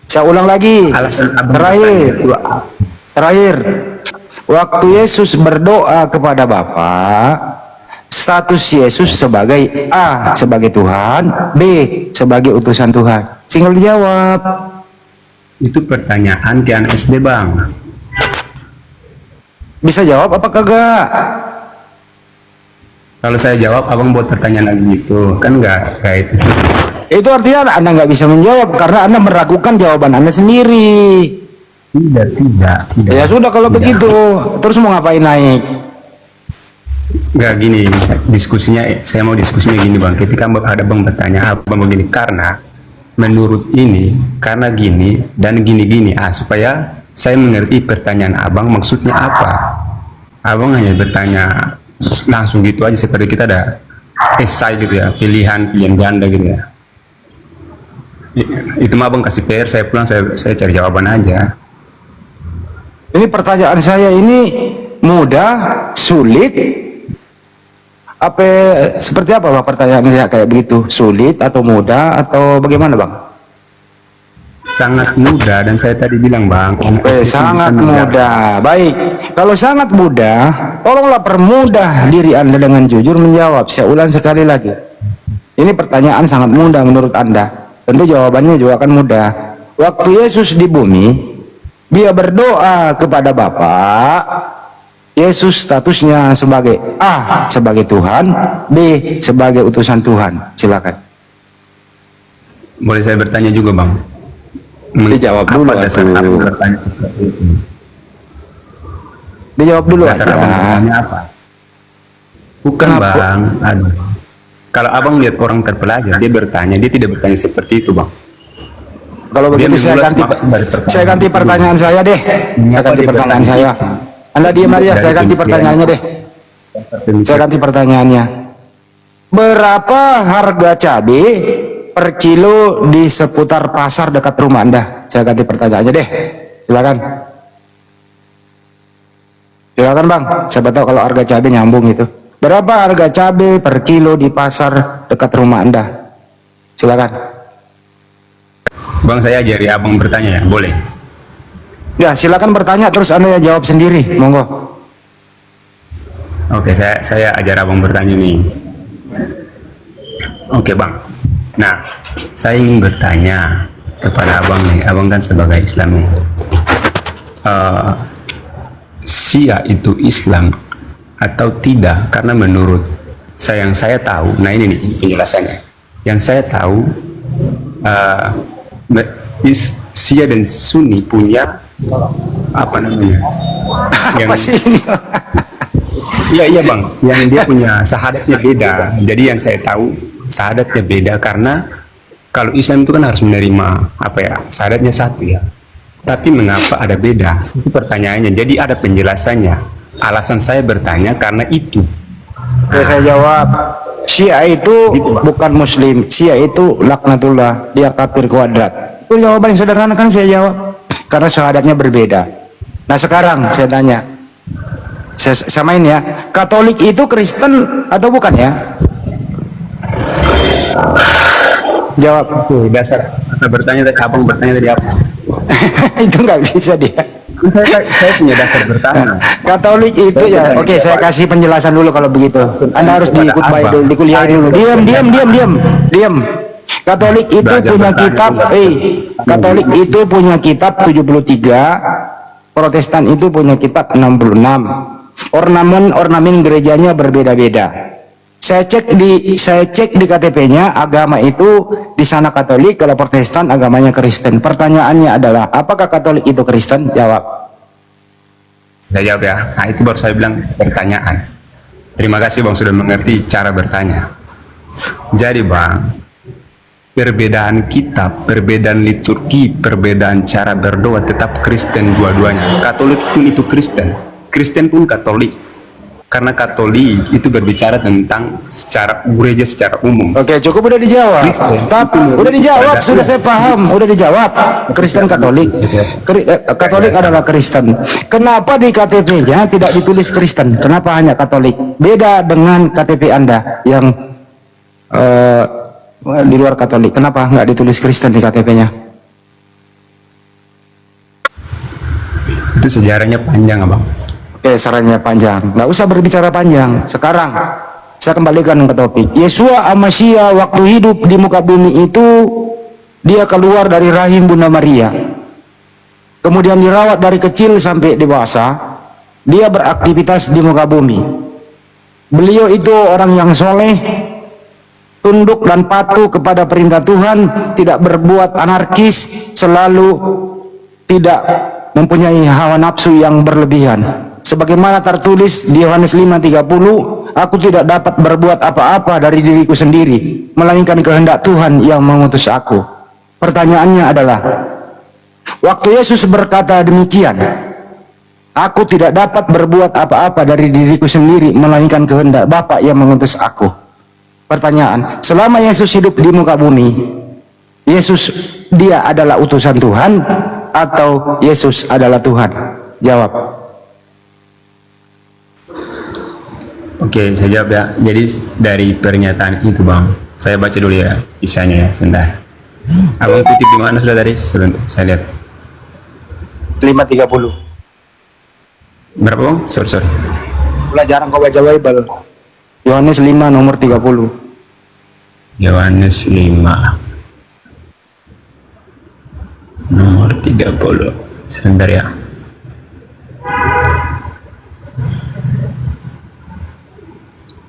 Saya ulang lagi. Alasan abang Terakhir. bertanya itu Terakhir. Waktu Yesus berdoa kepada Bapa, status Yesus sebagai A sebagai Tuhan, B sebagai utusan Tuhan. Tinggal dijawab. itu pertanyaan di anak SD bang. Bisa jawab apa kagak? Kalau saya jawab, abang buat pertanyaan lagi gitu, kan nggak itu. Itu artinya Anda nggak bisa menjawab karena Anda meragukan jawaban Anda sendiri. Tidak. Ya sudah kalau Tidak. begitu, terus mau ngapain naik? Nggak gini, diskusinya, saya mau diskusinya gini bang. Ketika ada bang bertanya, abang begini, karena menurut ini, karena gini, dan gini-gini, supaya saya mengerti pertanyaan abang maksudnya apa. Abang hanya bertanya langsung gitu aja, seperti kita ada esai gitu ya, pilihan ganda gitu ya. Itu mah abang kasih PR, saya pulang, saya cari jawaban aja. Ini pertanyaan saya ini mudah, sulit, apa seperti apa Bang pertanyaan saya kayak begitu? Sulit atau mudah atau bagaimana Bang? Sangat mudah, dan saya tadi bilang bang, Sangat mudah. Baik, kalau sangat mudah, tolonglah permudah diri Anda dengan jujur menjawab. Saya ulang sekali lagi. Ini pertanyaan sangat mudah menurut Anda. Tentu jawabannya juga akan mudah. Waktu Yesus di bumi, dia berdoa kepada Bapa. Yesus statusnya sebagai A sebagai Tuhan, B sebagai utusan Tuhan. Silakan. Boleh saya bertanya juga bang? Dijawab dulu Apa dasar atuh. abang bertanya seperti itu? Dijawab dulu Dasar aja. abang bertanya apa? Bukan Kenapa? bang, aduh. Kalau abang lihat orang terpelajar, dia bertanya, dia tidak bertanya seperti itu bang. Kalau begitu Dia saya mengulas ganti maksud dari pertanyaan. saya ganti pertanyaan saya deh. Saya ganti dia pertanyaan bertanya saya. Anda diam aja, saya ganti pertanyaannya deh. Saya ganti pertanyaannya. Berapa harga cabai per kilo di seputar pasar dekat rumah Anda? Saya ganti pertanyaannya deh. Silakan. Silakan Bang. Siapa tahu kalau harga cabai nyambung itu. Berapa harga cabai per kilo di pasar dekat rumah Anda? Silakan. Bang, saya ajari abang bertanya ya, boleh? Ya, silakan bertanya terus Anda jawab sendiri. Monggo. Oke, saya ajar abang bertanya nih. Oke bang. Nah, saya ingin bertanya kepada abang nih. Abang kan sebagai Islam nih. Syiah itu Islam atau tidak? Karena menurut saya, yang saya tahu, nah ini nih penjelasannya. Yang saya tahu, Syiah dan Sunni punya apa namanya? Apa sih ini? Iya bang, yang dia punya syahadatnya beda. Jadi yang saya tahu syahadatnya beda, karena kalau Islam itu kan harus menerima apa ya, syahadatnya satu ya. Tapi mengapa ada beda? Itu pertanyaannya. Jadi ada penjelasannya. Alasan saya bertanya karena itu. Oke, saya jawab. Syiah itu Gitu, Bang. bukan Muslim. Syiah itu laknatullah. Dia kafir kuadrat. Itu jawaban yang sederhana kan saya jawab. Karena syahadatnya berbeda. Nah sekarang saya tanya. Saya samain ya. Katolik itu Kristen atau bukan ya? Jawab. Tuh, dasar kata bertanya tadi, abang bertanya tadi apa? Itu nggak bisa dia. Saya punya dasar bertanya. Katolik itu ya. Oke, saya kasih penjelasan dulu kalau begitu. Anda harus diikut baik dulu, dikuliahin dulu. Diam. Katolik itu Belajar punya bertanya kitab, Katolik itu punya kitab 73, Protestan itu punya kitab 66. Ornamen gerejanya berbeda-beda. Saya cek di KTP-nya, agama itu di sana Katolik, kalau Protestan agamanya Kristen. Pertanyaannya adalah, apakah Katolik itu Kristen? Jawab. Saya jawab ya. Nah itu baru saya bilang pertanyaan. Terima kasih bang sudah mengerti cara bertanya. Jadi bang, perbedaan kitab, perbedaan liturgi, perbedaan cara berdoa tetap Kristen dua-duanya. Katolik pun itu Kristen, Kristen pun Katolik. Karena Katolik itu berbicara tentang secara gereja secara umum. Oke, cukup udah dijawab. Tapi udah dijawab, sudah saya paham, udah dijawab. Kristen Katolik. Katolik adalah Kristen. Kenapa di KTP-nya tidak ditulis Kristen? Kenapa hanya Katolik? Beda dengan KTP Anda yang di luar Katolik. Kenapa nggak ditulis Kristen di KTP-nya? Itu sejarahnya panjang abang. Oke, sarannya panjang. Nggak usah berbicara panjang. Sekarang saya kembalikan ke topik. Yesua Amasya waktu hidup di muka bumi itu dia keluar dari rahim Bunda Maria. Kemudian dirawat dari kecil sampai dewasa. Dia beraktivitas di muka bumi. Beliau itu orang yang soleh, tunduk dan patuh kepada perintah Tuhan, tidak berbuat anarkis, selalu tidak mempunyai hawa nafsu yang berlebihan. Sebagaimana tertulis di Yohanes 5:30, aku tidak dapat berbuat apa-apa dari diriku sendiri, melainkan kehendak Tuhan yang mengutus aku. Pertanyaannya adalah, waktu Yesus berkata demikian, aku tidak dapat berbuat apa-apa dari diriku sendiri, melainkan kehendak Bapa yang mengutus aku. Pertanyaan, selama Yesus hidup di muka bumi, Yesus dia adalah utusan Tuhan atau Yesus adalah Tuhan? Jawab. Oke, saya jawab ya. Jadi dari pernyataan itu bang, saya baca dulu ya kisahnya ya, sebentar. Abang kutip di mana sudah tadi? Sebentar, saya lihat. 5:30. Berapa bang? Sorry. Ulah jarang kau baca Bible. Yohanes 5 nomor 30. Yohanes 5 nomor 30. Sebentar ya.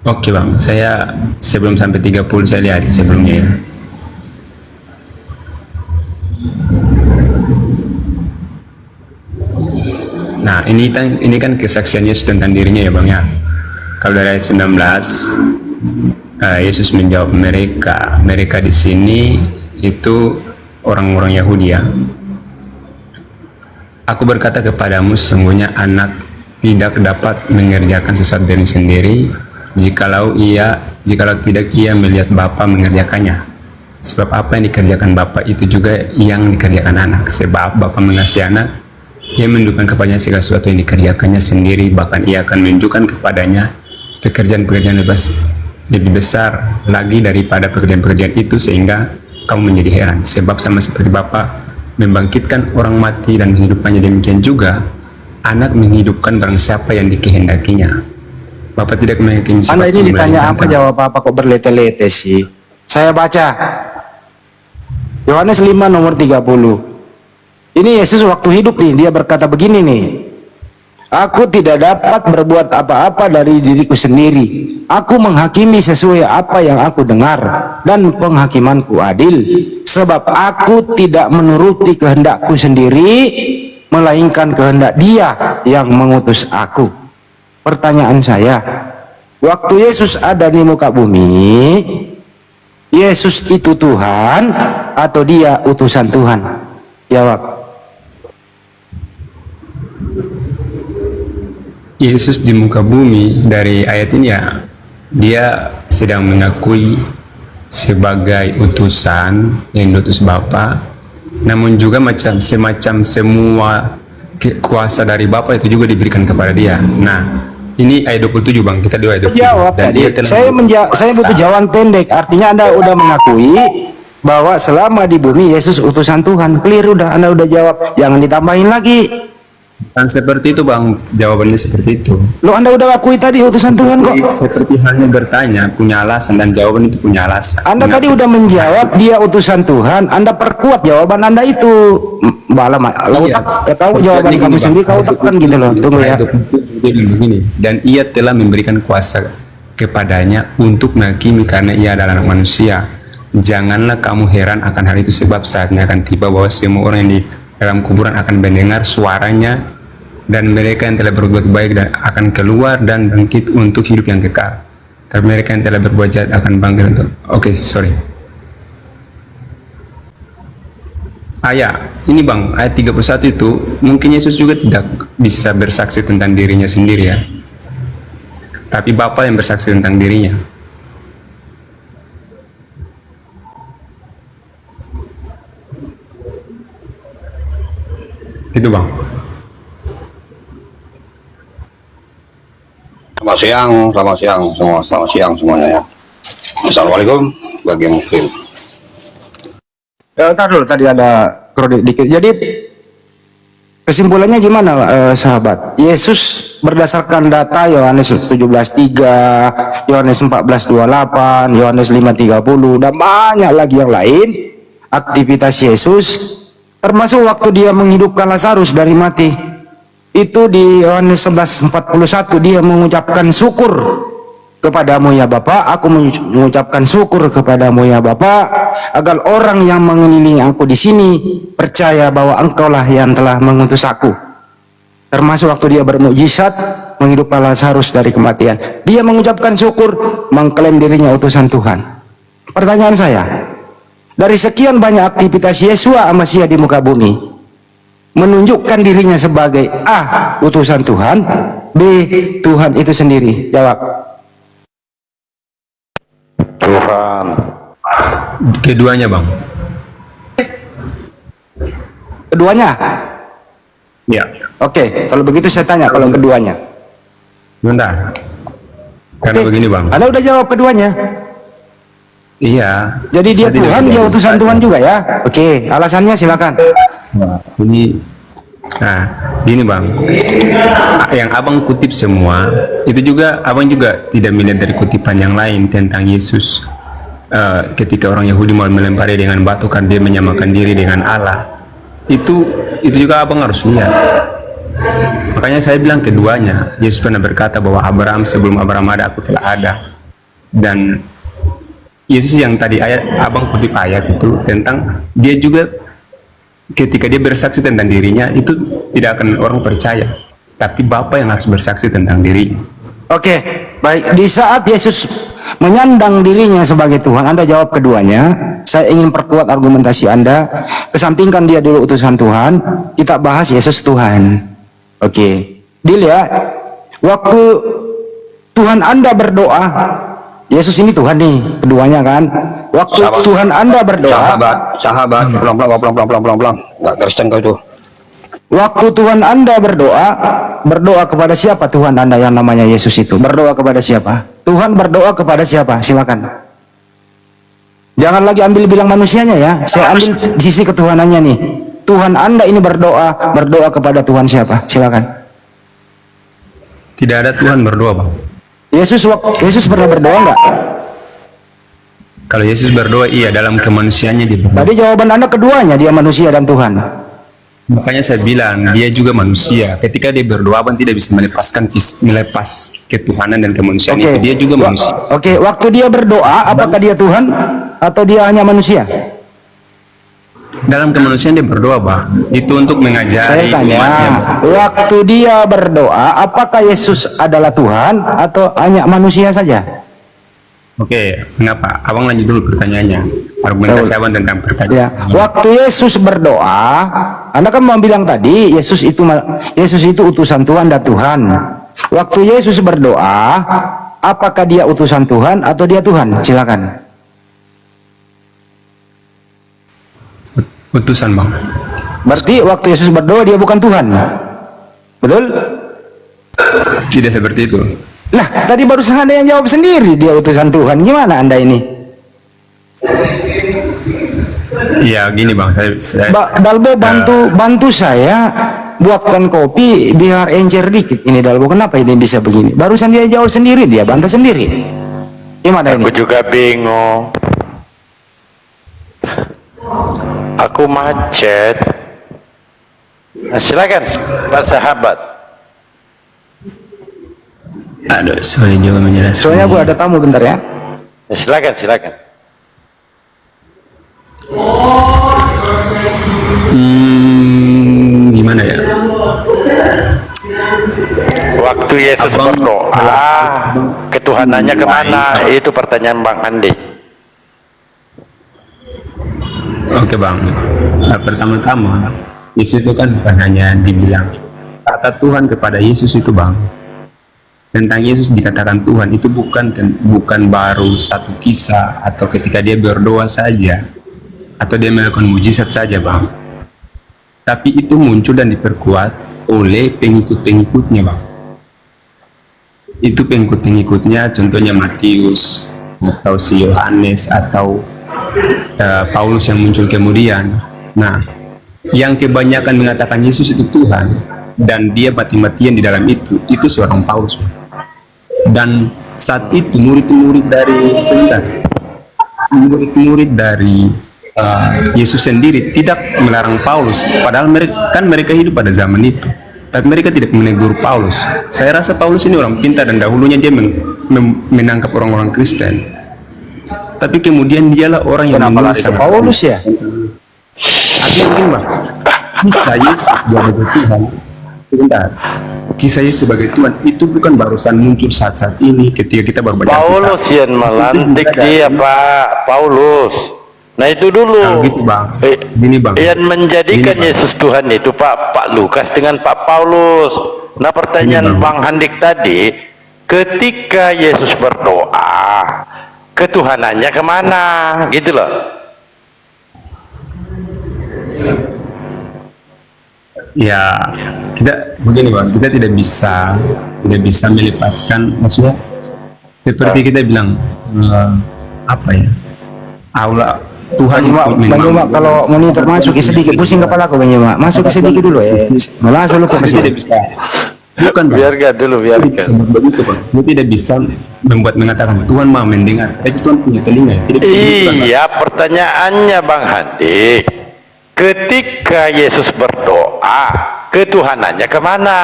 Oke bang, saya sebelum sampai 30 saya lihat sebelumnya ya. Nah, ini kan kesaksian Yesus tentang dirinya ya bang ya. Kalau dari ayat 19, Yesus menjawab mereka di sini itu orang-orang Yahudi ya. Aku berkata kepadamu, sesungguhnya anak tidak dapat mengerjakan sesuatu dari sendiri, jikalau tidak ia melihat Bapa mengerjakannya. Sebab apa yang dikerjakan Bapa itu juga yang dikerjakan anak. Sebab Bapa mengasihi anak, ia menunjukkan kepadanya segala sesuatu yang dikerjakannya sendiri, bahkan ia akan menunjukkan kepadanya pekerjaan-pekerjaan lebih besar lagi daripada pekerjaan-pekerjaan itu, sehingga kamu menjadi heran. Sebab sama seperti Bapa membangkitkan orang mati dan menghidupkannya, demikian juga anak menghidupkan barang siapa yang dikehendakinya. Bapa tidak menghakimi siapa. Anda ini ditanya apa, jawab apa, kok berlete-lete sih? Saya baca Yohanes 5 nomor 30. Ini Yesus waktu hidup nih, dia berkata begini nih, aku tidak dapat berbuat apa-apa dari diriku sendiri. Aku menghakimi sesuai apa yang aku dengar, dan penghakimanku adil. Sebab aku tidak menuruti kehendakku sendiri, melainkan kehendak Dia yang mengutus aku. Pertanyaan saya, waktu Yesus ada di muka bumi, Yesus itu Tuhan atau Dia utusan Tuhan? Jawab. Yesus di muka bumi, dari ayat ini ya, dia sedang mengakui sebagai utusan yang diutus Bapa, namun juga semacam semua kuasa dari Bapa itu juga diberikan kepada dia. Nah, ini ayat 27 bang, kita di ayat 27. Jawab tadi. Saya butuh jawaban pendek. Artinya Anda udah mengakui bahwa selama di bumi Yesus utusan Tuhan. Clear udah, Anda udah jawab. Jangan ditambahin lagi. Dan seperti itu bang, jawabannya seperti itu. Lo Anda udah akui tadi utusan Tuhan kok. Seperti halnya bertanya, punya alasan, dan jawaban itu punya alasan. Anda tadi udah menjawab dia utusan Tuhan. Anda perkuat jawaban Anda itu. Malam, Iya. tahu jawaban kamu sendiri, kau tekan gitu loh. Tunggu ya. Begini, dan ia telah memberikan kuasa kepadanya untuk menghakimi karena ia adalah anak manusia. Janganlah kamu heran akan hal itu, sebab saatnya akan tiba bahwa semua orang yang di dalam kuburan akan mendengar suaranya, dan mereka yang telah berbuat baik dan akan keluar dan bangkit untuk hidup yang kekal. Tapi mereka yang telah berbuat jahat akan bangkit untuk ini bang, ayat 31 itu mungkin Yesus juga tidak bisa bersaksi tentang dirinya sendiri ya, tapi Bapa yang bersaksi tentang dirinya. Itu bang. Selamat siang semuanya ya. Assalamualaikum bagi muslim. Ntar dulu, tadi ada kredit dikit. Jadi Kesimpulannya gimana, sahabat? Yesus berdasarkan data Yohanes 17:3, Yohanes 14:28, Yohanes 5:30, dan banyak lagi yang lain, aktivitas Yesus, termasuk waktu dia menghidupkan Lazarus dari mati. Itu di Yohanes 11:41 dia mengucapkan syukur kepadamu ya Bapa, aku mengucapkan syukur kepadamu ya Bapa, agar orang yang mengelilingi aku di sini percaya bahwa engkaulah yang telah mengutus aku. Termasuk waktu dia bermukjizat menghidupkan Lazarus dari kematian, dia mengucapkan syukur, mengklaim dirinya utusan Tuhan. Pertanyaan saya, dari sekian banyak aktivitas Yesua Masia di muka bumi, menunjukkan dirinya sebagai A, utusan Tuhan, B, Tuhan itu sendiri? Jawab. Tuhan. Keduanya, Bang. Keduanya? Ya. Oke, kalau begitu saya tanya kalau keduanya. Bentar. Karena Oke, begini, Bang. Anda udah jawab keduanya. Iya. Jadi dia Saya tidak Tuhan, sudah dia utusan bertanya. Tuhan juga ya? Oke, alasannya silakan. Nah, gini Bang, yang Abang kutip semua itu juga Abang juga tidak melihat dari kutipan yang lain tentang Yesus. Ketika orang Yahudi mau melempari dengan batu kan dia menyamakan diri dengan Allah. Itu juga Abang harus lihat. Makanya saya bilang keduanya. Yesus pernah berkata bahwa Abraham, sebelum Abraham ada, aku telah ada. Dan Yesus yang tadi Abang kutip ayat itu tentang dia juga ketika dia bersaksi tentang dirinya itu tidak akan orang percaya, tapi Bapa yang harus bersaksi tentang dirinya. Oke, baik. Di saat Yesus menyandang dirinya sebagai Tuhan, Anda jawab keduanya. Saya ingin perkuat argumentasi Anda. Kesampingkan dia dulu utusan Tuhan, kita bahas Yesus Tuhan. Oke, deal ya. Waktu Tuhan Anda berdoa, Yesus ini Tuhan nih, keduanya kan. Waktu Sahabat. Tuhan Anda berdoa, Sahabat, pelan-pelan, nggak Kristen kau itu. waktu Tuhan Anda berdoa kepada siapa Tuhan Anda yang namanya Yesus itu? Berdoa kepada siapa? Tuhan berdoa kepada siapa? Silakan. Jangan lagi ambil bilang manusianya ya. Saya ambil sisi ketuhanannya nih. Tuhan Anda ini berdoa kepada Tuhan siapa? Silakan. Tidak ada Tuhan berdoa, Bang. Yesus pernah berdoa nggak? Kalau Yesus berdoa, iya, dalam kemanusiaannya dia berdoa. Tadi jawaban Anda keduanya, dia manusia dan Tuhan. Makanya saya bilang dia juga manusia. Ketika dia berdoa, Bang tidak bisa melepas ketuhanan dan kemanusiaan Oke. itu. Dia juga manusia. Oke, waktu dia berdoa, apakah dia Tuhan atau dia hanya manusia? Dalam kemanusiaan dia berdoa, Bang. Itu untuk mengajari Saya tanya, umatnya. waktu dia berdoa, apakah Yesus adalah Tuhan atau hanya manusia saja? Oke, kenapa? Abang lanjut dulu pertanyaannya. Argumentasi Abang tentang Ya, pertanyaan. waktu Yesus berdoa, Anda kan mau bilang tadi Yesus itu utusan Tuhan dan Tuhan. Waktu Yesus berdoa, apakah dia utusan Tuhan atau dia Tuhan? Silakan. Utusan, Bang. Berarti waktu Yesus berdoa dia bukan Tuhan. Betul? Tidak seperti itu. Lah, tadi barusan Anda yang jawab sendiri dia utusan Tuhan. Gimana Anda ini? Iya, gini Bang, saya Dalbo bantu saya buatkan kopi biar encer dikit. Ini Dalbo, kenapa ini bisa begini? Barusan dia jawab sendiri, dia bantah sendiri. Gimana ini? Aku juga bingung. Aku macet. Nah, silakan Pak sahabat. aduh, sulit juga menjelaskan. Soalnya gua ada tamu bentar ya. Ya, silakan. Gimana ya? Waktu Yesus berdoa, ketuhanannya kemana? Itu pertanyaan Bang Andi. Oke Bang, nah, pertama-tama Yesus itu kan bukan hanya dibilang kata Tuhan kepada Yesus itu Bang. Tentang Yesus dikatakan Tuhan itu bukan baru satu kisah atau ketika dia berdoa saja atau dia melakukan mujizat saja Bang. Tapi itu muncul dan diperkuat oleh pengikut-pengikutnya Bang. Itu pengikut-pengikutnya contohnya Matius atau si Yohanes atau Paulus yang muncul kemudian. Nah, yang kebanyakan mengatakan Yesus itu Tuhan dan dia mati-matian di dalam itu seorang Paulus. Dan saat itu murid-murid dari sebentar, murid-murid dari Yesus sendiri tidak melarang Paulus, padahal mereka hidup pada zaman itu, tapi mereka tidak menegur Paulus. Saya rasa Paulus ini orang pintar dan dahulunya dia menangkap orang-orang Kristen, tapi kemudian dialah orang yang Kenapa lari ke Paulus ya? Artinya begini Bang, kisah Yesus sebagai Tuhan, sebentar, kisah Yesus sebagai Tuhan itu bukan barusan muncul saat-saat ini ketika kita baru baca Paulus Alkitab. yang melantik dia Pak, Paulus. Nah itu dulu. Nah, gitu Bang. Gini Bang. Yang menjadikan Gini, Bang. Yesus Tuhan itu Pak Lukas dengan Pak Paulus. Nah pertanyaan Gini, Bang Handik tadi, ketika Yesus berdoa, ketuhanannya kemana? Gitu loh. Ya, kita begini Bang, kita tidak bisa melepaskan, maksudnya seperti kita bilang apa ya? Allah Tuhan Banyumak kalau monitor masuk sedikit pusing kepala aku Banyumak. Masuk sedikit dulu ya. Langsung lu ke sini. Bukan Bang. Biarkan dulu, biarkan. Begitu Bang. Dia tidak bisa mengatakan Tuhan mau mendengar. Tapi Tuhan punya telinga. Tidak bisa begitu, Iya, pertanyaannya Bang Handik, ketika Yesus berdoa, ketuhanannya kemana?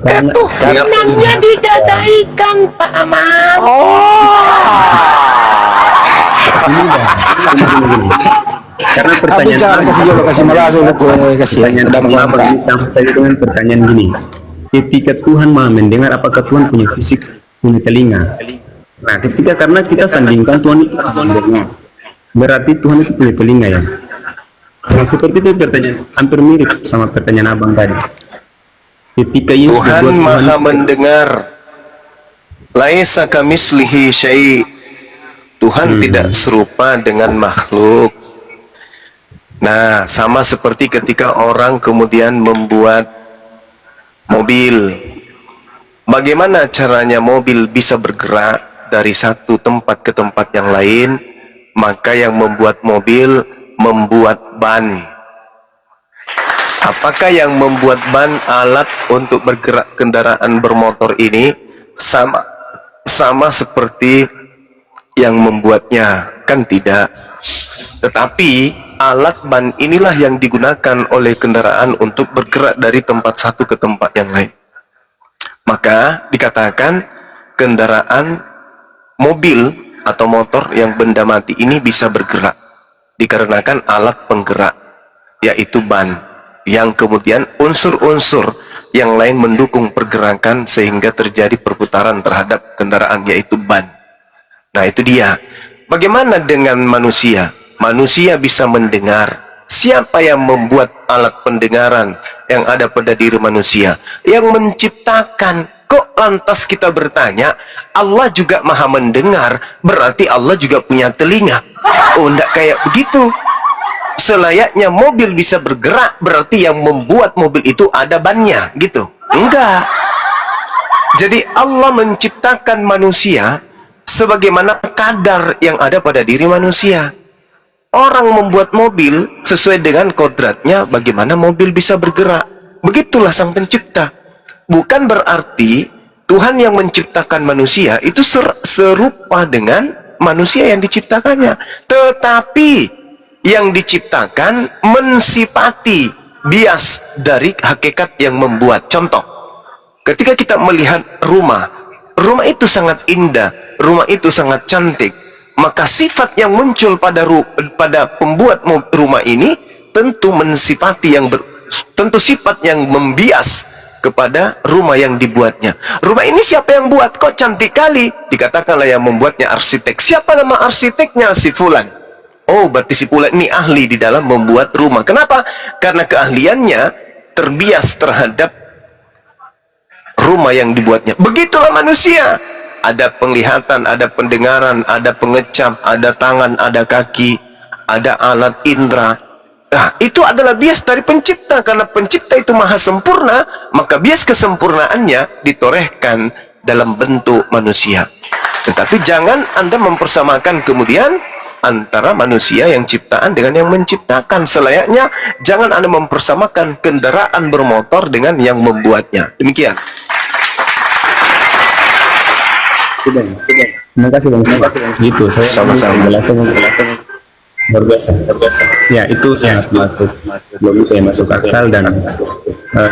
Ketuhanannya digadaikan Pak Ahmad. Ini Bang. Karena Tapi pertanyaan jangan kasih jolo kasih langsung lu kasih. pertanyaan Ada mengapa apa? ini sama saya dengan pertanyaan gini, ketika Tuhan mau mendengar apakah Tuhan punya fisik, punya telinga? Nah ketika karena kita sandingkan Tuhan itu mendengar, berarti Tuhan itu punya telinga ya. Nah seperti itu pertanyaan hampir mirip sama pertanyaan abang tadi. Ketika Yesus Tuhan berbuat, maha mendengar. Laisa kamislihi syai'. Tuhan tidak serupa dengan makhluk. Nah, sama seperti ketika orang kemudian membuat mobil. Bagaimana caranya mobil bisa bergerak dari satu tempat ke tempat yang lain? Maka yang membuat mobil membuat ban. Apakah yang membuat ban alat untuk bergerak kendaraan bermotor ini sama seperti yang membuatnya? Kan tidak. Tetapi alat ban inilah yang digunakan oleh kendaraan untuk bergerak dari tempat satu ke tempat yang lain. Maka dikatakan kendaraan mobil atau motor yang benda mati ini bisa bergerak dikarenakan alat penggerak, yaitu ban, yang kemudian unsur-unsur yang lain mendukung pergerakan sehingga terjadi perputaran terhadap kendaraan, yaitu ban. Nah itu dia. Bagaimana dengan manusia? Manusia bisa mendengar. Siapa yang membuat alat pendengaran yang ada pada diri manusia? Yang menciptakan. Kok lantas kita bertanya, Allah juga maha mendengar, berarti Allah juga punya telinga? Oh, enggak kayak begitu. Selayaknya mobil bisa bergerak, berarti yang membuat mobil itu ada bannya, gitu. Enggak. Jadi Allah menciptakan manusia sebagaimana kadar yang ada pada diri manusia. Orang membuat mobil sesuai dengan kodratnya, bagaimana mobil bisa bergerak. Begitulah sang pencipta. Bukan berarti Tuhan yang menciptakan manusia itu serupa dengan manusia yang diciptakannya. Tetapi yang diciptakan mensifati bias dari hakikat yang membuat. Contoh, ketika kita melihat rumah itu sangat indah, rumah itu sangat cantik, maka sifat yang muncul pada pembuat rumah ini tentu mensifati tentu sifat yang membias kepada rumah yang dibuatnya. Rumah ini siapa yang buat? Kok cantik kali? Dikatakanlah yang membuatnya arsitek. Siapa nama arsiteknya? Si Fulan. Oh, berarti si Fulan ini ahli di dalam membuat rumah. Kenapa? Karena keahliannya terbias terhadap rumah yang dibuatnya. Begitulah manusia. Ada penglihatan, ada pendengaran, ada pengecap, ada tangan, ada kaki, ada alat indera. Nah, itu adalah bias dari pencipta. Karena pencipta itu maha sempurna, maka bias kesempurnaannya ditorehkan dalam bentuk manusia. Tetapi jangan Anda mempersamakan kemudian antara manusia yang ciptaan dengan yang menciptakan. Selayaknya jangan Anda mempersamakan kendaraan bermotor dengan yang membuatnya. Demikian. Terima kasih Bang. Gitu, saya Sama-sama. luar biasa. Ya, itu sangat masuk akal dan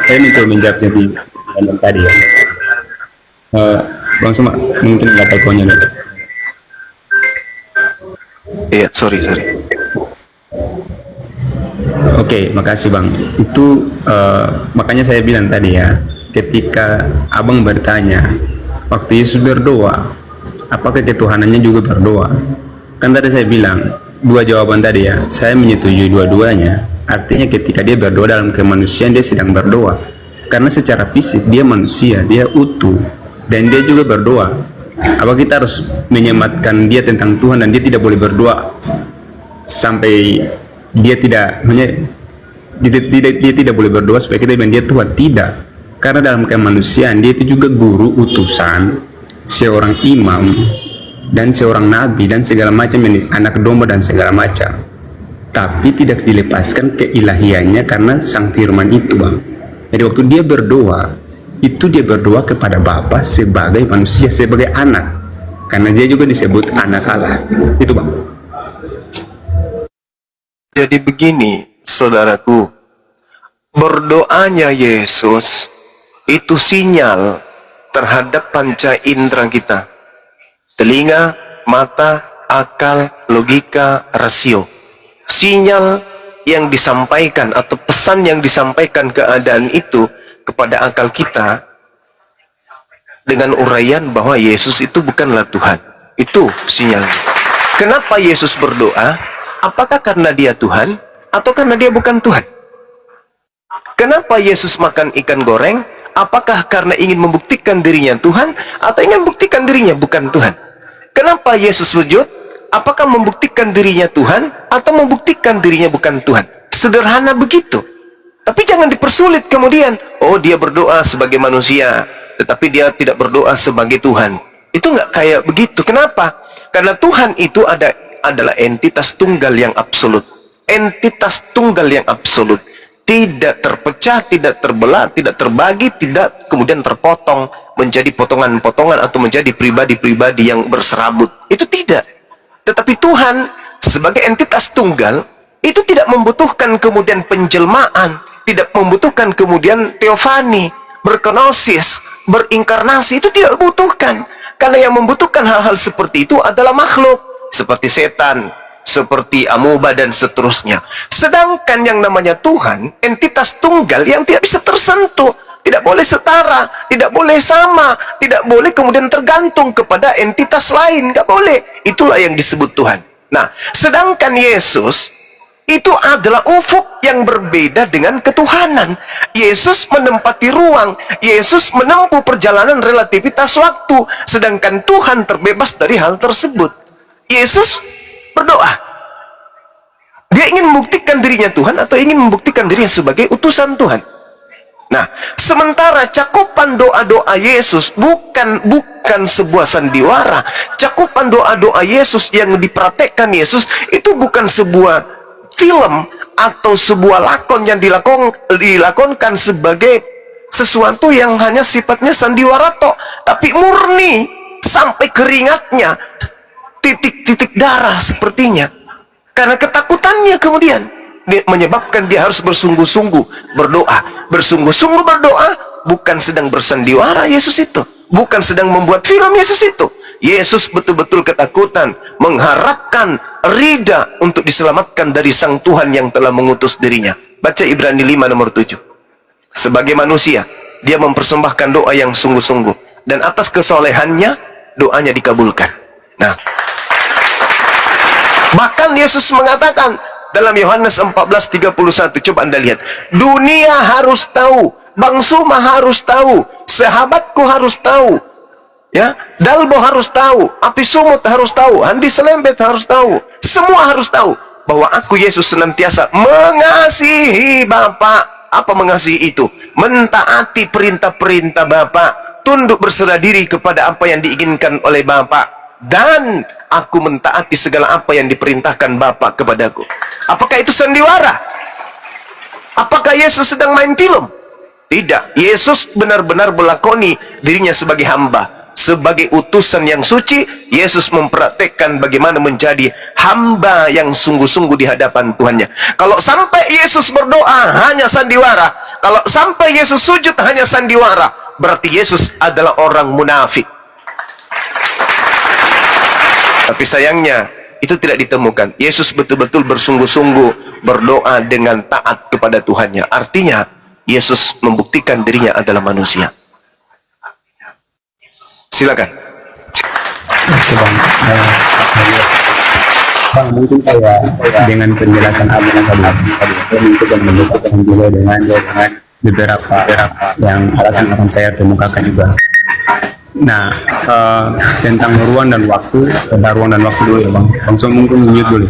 saya mencoba menjawabnya di dalam tadi ya. Bang Suma mungkin nggak tahu poinnya. Iya, sorry. Oke, makasih Bang. Itu makanya saya bilang tadi ya, ketika Abang bertanya waktu Yesus berdoa, apakah ketuhanannya juga berdoa? Kan tadi saya bilang dua jawaban tadi ya, saya menyetujui dua-duanya. Artinya ketika dia berdoa dalam kemanusiaan, dia sedang berdoa karena secara fisik dia manusia, dia utuh, dan dia juga berdoa. Apa kita harus menyematkan dia tentang Tuhan dan dia tidak boleh berdoa sampai dia tidak dia tidak boleh berdoa supaya kita bilang dia Tuhan? Tidak, karena dalam kemanusiaan dia itu juga guru, utusan, seorang imam, dan seorang nabi, dan segala macam ini, anak domba dan segala macam. Tapi tidak dilepaskan keilahiannya karena sang firman itu, Bang. Jadi waktu dia berdoa, itu dia berdoa kepada Bapa sebagai manusia, sebagai anak, karena dia juga disebut anak Allah. Itu, Bang. Jadi begini, saudaraku, berdoanya Yesus itu sinyal terhadap panca indera kita. Telinga, mata, akal, logika, rasio. Sinyal yang disampaikan atau pesan yang disampaikan keadaan itu kepada akal kita dengan uraian bahwa Yesus itu bukanlah Tuhan. Itu sinyalnya. Kenapa Yesus berdoa? Apakah karena dia Tuhan atau karena dia bukan Tuhan? Kenapa Yesus makan ikan goreng? Apakah karena ingin membuktikan dirinya Tuhan atau ingin membuktikan dirinya bukan Tuhan? Kenapa Yesus sujud? Apakah membuktikan dirinya Tuhan atau membuktikan dirinya bukan Tuhan? Sederhana begitu. Tapi jangan dipersulit kemudian. Oh, dia berdoa sebagai manusia, tetapi dia tidak berdoa sebagai Tuhan. Itu nggak kayak begitu. Kenapa? Karena Tuhan itu adalah entitas tunggal yang absolut. Entitas tunggal yang absolut. Tidak terpecah, tidak terbelah, tidak terbagi, tidak kemudian terpotong menjadi potongan-potongan atau menjadi pribadi-pribadi yang berserabut. Itu tidak. Tetapi Tuhan sebagai entitas tunggal itu tidak membutuhkan kemudian penjelmaan, tidak membutuhkan kemudian teofani, berkenosis, berinkarnasi. Itu tidak dibutuhkan. Karena yang membutuhkan hal-hal seperti itu adalah makhluk seperti setan, seperti amoeba dan seterusnya. Sedangkan yang namanya Tuhan, entitas tunggal yang tidak bisa tersentuh, tidak boleh setara, tidak boleh sama, tidak boleh kemudian tergantung kepada entitas lain, nggak boleh. Itulah yang disebut Tuhan. Nah, sedangkan Yesus itu adalah ufuk yang berbeda dengan ketuhanan. Yesus menempati ruang, Yesus menempuh perjalanan relativitas waktu, sedangkan Tuhan terbebas dari hal tersebut. Yesus berdoa. Dia ingin membuktikan dirinya Tuhan atau ingin membuktikan dirinya sebagai utusan Tuhan. Nah, sementara cakupan doa-doa Yesus bukan sebuah sandiwara. Cakupan doa-doa Yesus yang dipraktekkan Yesus itu bukan sebuah film atau sebuah lakon yang dilakonkan sebagai sesuatu yang hanya sifatnya sandiwara tok, tapi murni sampai keringatnya, titik-titik darah sepertinya. Karena ketakutannya kemudian menyebabkan dia harus bersungguh-sungguh berdoa. Bersungguh-sungguh berdoa, bukan sedang bersandiwara Yesus itu, bukan sedang membuat film Yesus itu. Yesus betul-betul ketakutan, mengharapkan rida untuk diselamatkan dari sang Tuhan yang telah mengutus dirinya. Baca Ibrani 5 nomor 7. Sebagai manusia, dia mempersembahkan doa yang sungguh-sungguh, dan atas kesolehannya doanya dikabulkan. Nah, bahkan Yesus mengatakan dalam Yohanes 14:31, coba Anda lihat, dunia harus tahu, Bang Suma harus tahu, sahabatku harus tahu, ya, Dalbo harus tahu, Api Sumut harus tahu, Andi Selembet harus tahu, semua harus tahu bahwa aku Yesus senantiasa mengasihi Bapa. Apa mengasihi itu? Mentaati perintah-perintah Bapa, tunduk berserah diri kepada apa yang diinginkan oleh Bapa, dan Aku mentaati segala apa yang diperintahkan Bapa kepadaku. Apakah itu sandiwara? Apakah Yesus sedang main film? Tidak. Yesus benar-benar melakoni dirinya sebagai hamba. Sebagai utusan yang suci, Yesus mempraktekkan bagaimana menjadi hamba yang sungguh-sungguh di hadapan Tuhannya. Kalau sampai Yesus berdoa hanya sandiwara, kalau sampai Yesus sujud hanya sandiwara, berarti Yesus adalah orang munafik. Tapi sayangnya itu tidak ditemukan. Yesus betul-betul bersungguh-sungguh berdoa dengan taat kepada Tuhannya. Artinya Yesus membuktikan dirinya adalah manusia. Silakan. Oke bang, bang mungkin saya dengan penjelasan abang tadi mungkin membuktikan juga dengan beberapa yang alasan akan saya kemukakan juga. Nah, tentang ruang dan waktu, dulu ya bang. Bang So mungkin mute dulu.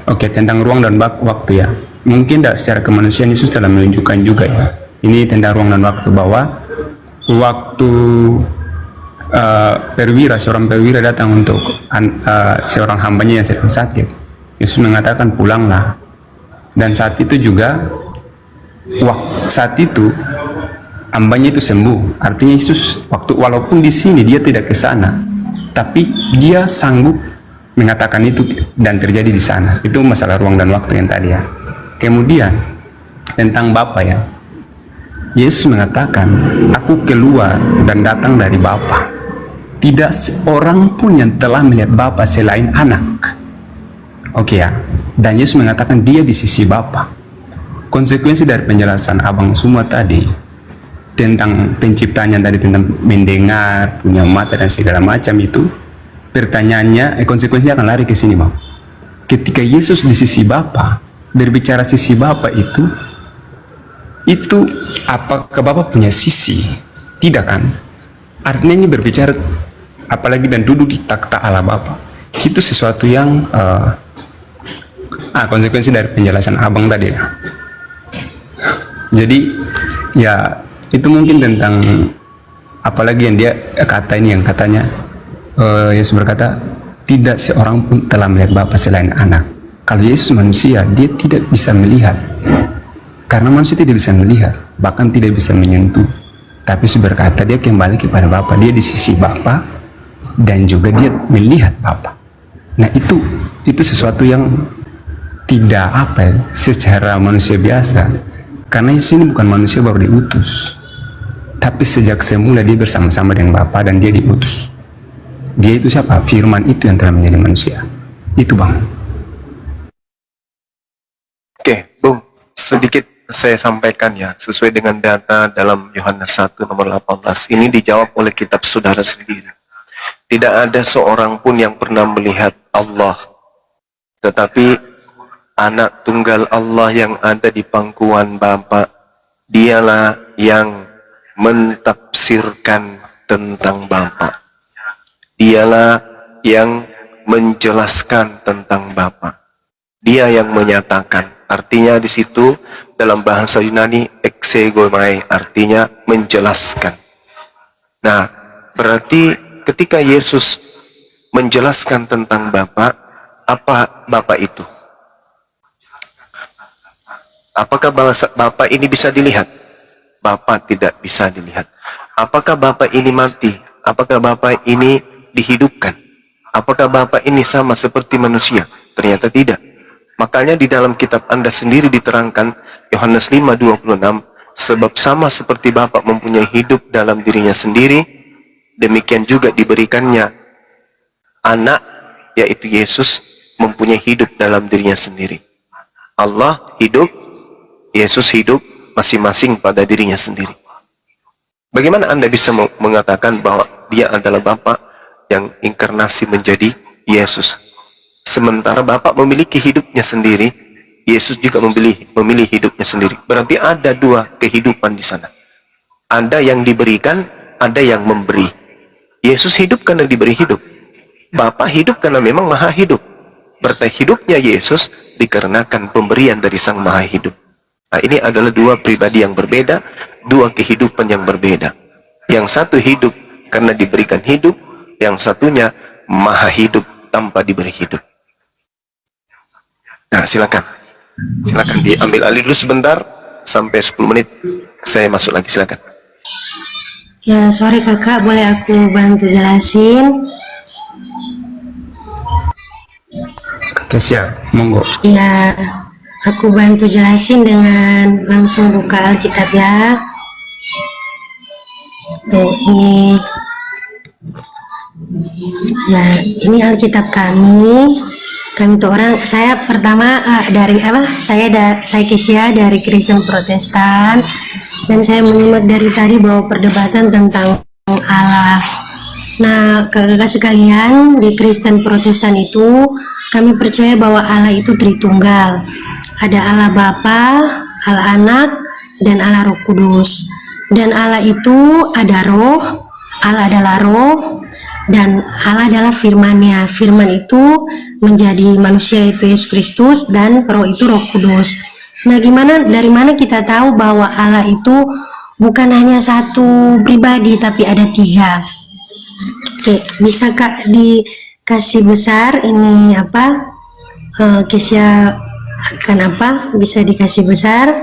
Oke, tentang ruang dan waktu ya. Mungkin secara kemanusiaan Yesus telah menunjukkan juga ya. Ini tentang ruang dan waktu, bahwa waktu seorang perwira datang untuk seorang hambanya yang sedang sakit, Yesus mengatakan pulanglah. Dan saat itu juga, saat itu hambanya itu sembuh. Artinya Yesus walaupun di sini dia tidak ke sana, tapi dia sanggup mengatakan itu dan terjadi di sana. Itu masalah ruang dan waktu yang tadi ya. Kemudian tentang Bapa ya, Yesus mengatakan, aku keluar dan datang dari Bapa. Tidak seorang pun yang telah melihat Bapa selain anak. Oke ya. Dan Yesus mengatakan dia di sisi Bapa. Konsekuensi dari penjelasan abang semua tadi tentang penciptanya tadi, tentang mendengar, punya mata dan segala macam itu, pertanyaannya, konsekuensinya akan lari ke sini bang. Ketika Yesus di sisi Bapa, berbicara sisi Bapa itu apakah Bapa punya sisi? Tidak kan? Artinya ini berbicara apalagi dan duduk di takhta Allah Bapa. Itu sesuatu yang konsekuensi dari penjelasan abang tadi ya. Jadi ya itu mungkin tentang apalagi yang dia kata ini, yang katanya Yesus berkata tidak seorang pun telah melihat Bapa selain anak. Kalau Yesus manusia, dia tidak bisa melihat. Karena manusia tidak bisa melihat, bahkan tidak bisa menyentuh. Tapi Yesus berkata dia kembali kepada Bapa, dia di sisi Bapa dan juga dia melihat Bapa. Nah itu sesuatu yang tidak secara manusia biasa. Karena Yesus ini bukan manusia baru diutus, tapi sejak semula dia bersama-sama dengan Bapa dan dia diutus. Dia itu siapa? Firman itu yang telah menjadi manusia. Itu bang. Oke, Bung, sedikit saya sampaikan ya, sesuai dengan data dalam Yohanes 1 nomor 18. Ini dijawab oleh kitab saudara sendiri. Tidak ada seorang pun yang pernah melihat Allah, tetapi anak tunggal Allah yang ada di pangkuan Bapa, dialah yang mentafsirkan tentang Bapa. Dialah yang menjelaskan tentang Bapa. Dia yang menyatakan. Artinya di situ dalam bahasa Yunani exegomai, artinya menjelaskan. Nah, berarti ketika Yesus menjelaskan tentang Bapa, apa Bapa itu? Apakah Bapa ini bisa dilihat? Bapa tidak bisa dilihat. Apakah Bapa ini mati? Apakah Bapa ini dihidupkan? Apakah Bapa ini sama seperti manusia? Ternyata tidak. Makanya di dalam kitab Anda sendiri diterangkan Yohanes 5:26, sebab sama seperti Bapa mempunyai hidup dalam dirinya sendiri, demikian juga diberikannya anak, yaitu Yesus, mempunyai hidup dalam dirinya sendiri. Allah hidup, Yesus hidup masing-masing pada dirinya sendiri. Bagaimana Anda bisa mengatakan bahwa dia adalah Bapa yang inkarnasi menjadi Yesus? Sementara Bapa memiliki hidupnya sendiri, Yesus juga memilih hidupnya sendiri. Berarti ada dua kehidupan di sana. Ada yang diberikan, ada yang memberi. Yesus hidup karena diberi hidup. Bapa hidup karena memang maha hidup. Berarti hidupnya Yesus dikarenakan pemberian dari Sang Maha Hidup. Nah, ini adalah dua pribadi yang berbeda, dua kehidupan yang berbeda. Yang satu hidup karena diberikan hidup, yang satunya maha hidup tanpa diberi hidup. Nah, silakan diambil alih dulu sebentar, sampai 10 menit saya masuk lagi, silakan. Ya, sore kakak, boleh aku bantu jelasin? Oke, siap, monggo. Ya, aku bantu jelasin dengan langsung buka Alkitab ya. Tuh, ini Alkitab kami tuh orang, saya pertama saya Kesia dari Kristen Protestan, dan saya menyimak dari tadi bahwa perdebatan tentang Allah. Nah, kakak sekalian, di Kristen Protestan itu kami percaya bahwa Allah itu Tritunggal. Ada Allah Bapa, Allah Anak, dan Allah Roh Kudus. Dan Allah itu ada roh, Allah adalah roh, dan Allah adalah firman-Nya. Firman itu menjadi manusia, itu Yesus Kristus, dan roh itu Roh Kudus. Nah, dari mana kita tahu bahwa Allah itu bukan hanya satu pribadi, tapi ada 3? Oke, bisa Kak dikasih besar ini Kesia akan bisa dikasih besar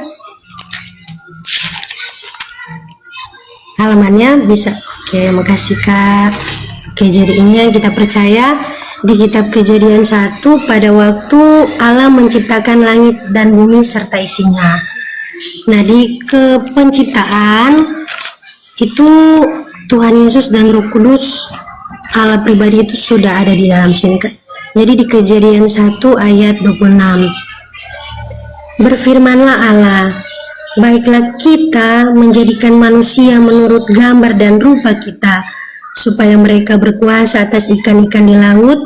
halamannya, bisa. Oke, makasih Kak. Oke, jadi ini yang kita percaya di kitab Kejadian 1, pada waktu Allah menciptakan langit dan bumi serta isinya. Nah, di penciptaan itu Tuhan Yesus dan Roh Kudus, Allah pribadi itu sudah ada di dalam sini Kak. Jadi di Kejadian 1 ayat 26, berfirmanlah Allah, baiklah kita menjadikan manusia menurut gambar dan rupa kita, supaya mereka berkuasa atas ikan-ikan di laut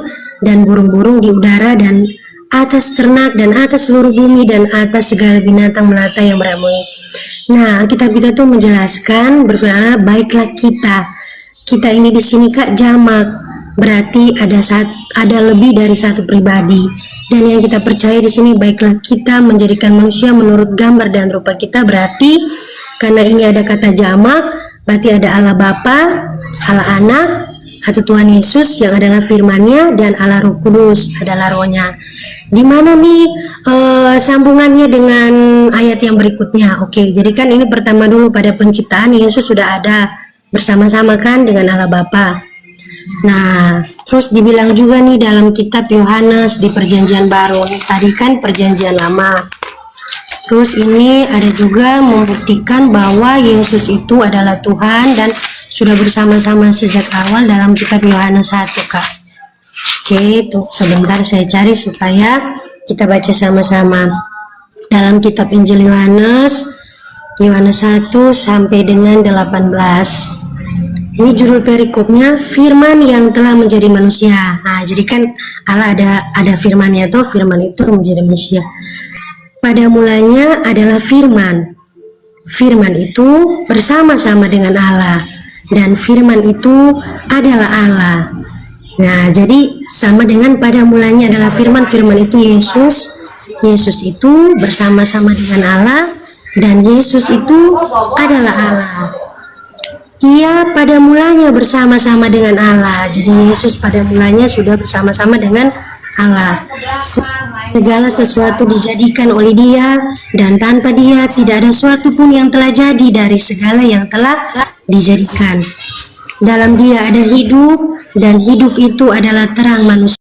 dan burung-burung di udara dan atas ternak dan atas seluruh bumi dan atas segala binatang melata yang beramai. Nah, kitab kita tuh menjelaskan, berfirman baiklah kita. Kita ini di sini Kak jamak, berarti ada lebih dari satu pribadi. Dan yang kita percaya di sini, baiklah kita menjadikan manusia menurut gambar dan rupa kita, berarti karena ini ada kata jamak, berarti ada Allah Bapa, Allah Anak, atau Tuhan Yesus yang adalah firman-Nya, dan Allah Roh Kudus adalah rohnya. Di mana nih sambungannya dengan ayat yang berikutnya? Oke, jadi kan ini pertama dulu, pada penciptaan Yesus sudah ada bersama-sama kan dengan Allah Bapa. Nah, terus dibilang juga nih dalam kitab Yohanes di Perjanjian Baru. Tadi kan Perjanjian Lama. Terus ini ada juga membuktikan bahwa Yesus itu adalah Tuhan dan sudah bersama-sama sejak awal dalam kitab Yohanes 1 Kak. Oke, tuh sebentar saya cari supaya kita baca sama-sama. Dalam kitab Injil Yohanes 1 sampai dengan 18. Ini judul perikopnya, firman yang telah menjadi manusia. Nah, jadi kan Allah ada firman-Nya tuh, firman itu menjadi manusia. Pada mulanya adalah firman. Firman itu bersama-sama dengan Allah, dan firman itu adalah Allah. Nah, jadi sama dengan pada mulanya adalah firman. Firman itu Yesus. Yesus itu bersama-sama dengan Allah, dan Yesus itu adalah Allah. Ia pada mulanya bersama-sama dengan Allah. Jadi Yesus pada mulanya sudah bersama-sama dengan Allah. Segala sesuatu dijadikan oleh Dia, dan tanpa Dia tidak ada suatu pun yang telah jadi dari segala yang telah dijadikan. Dalam Dia ada hidup, dan hidup itu adalah terang manusia.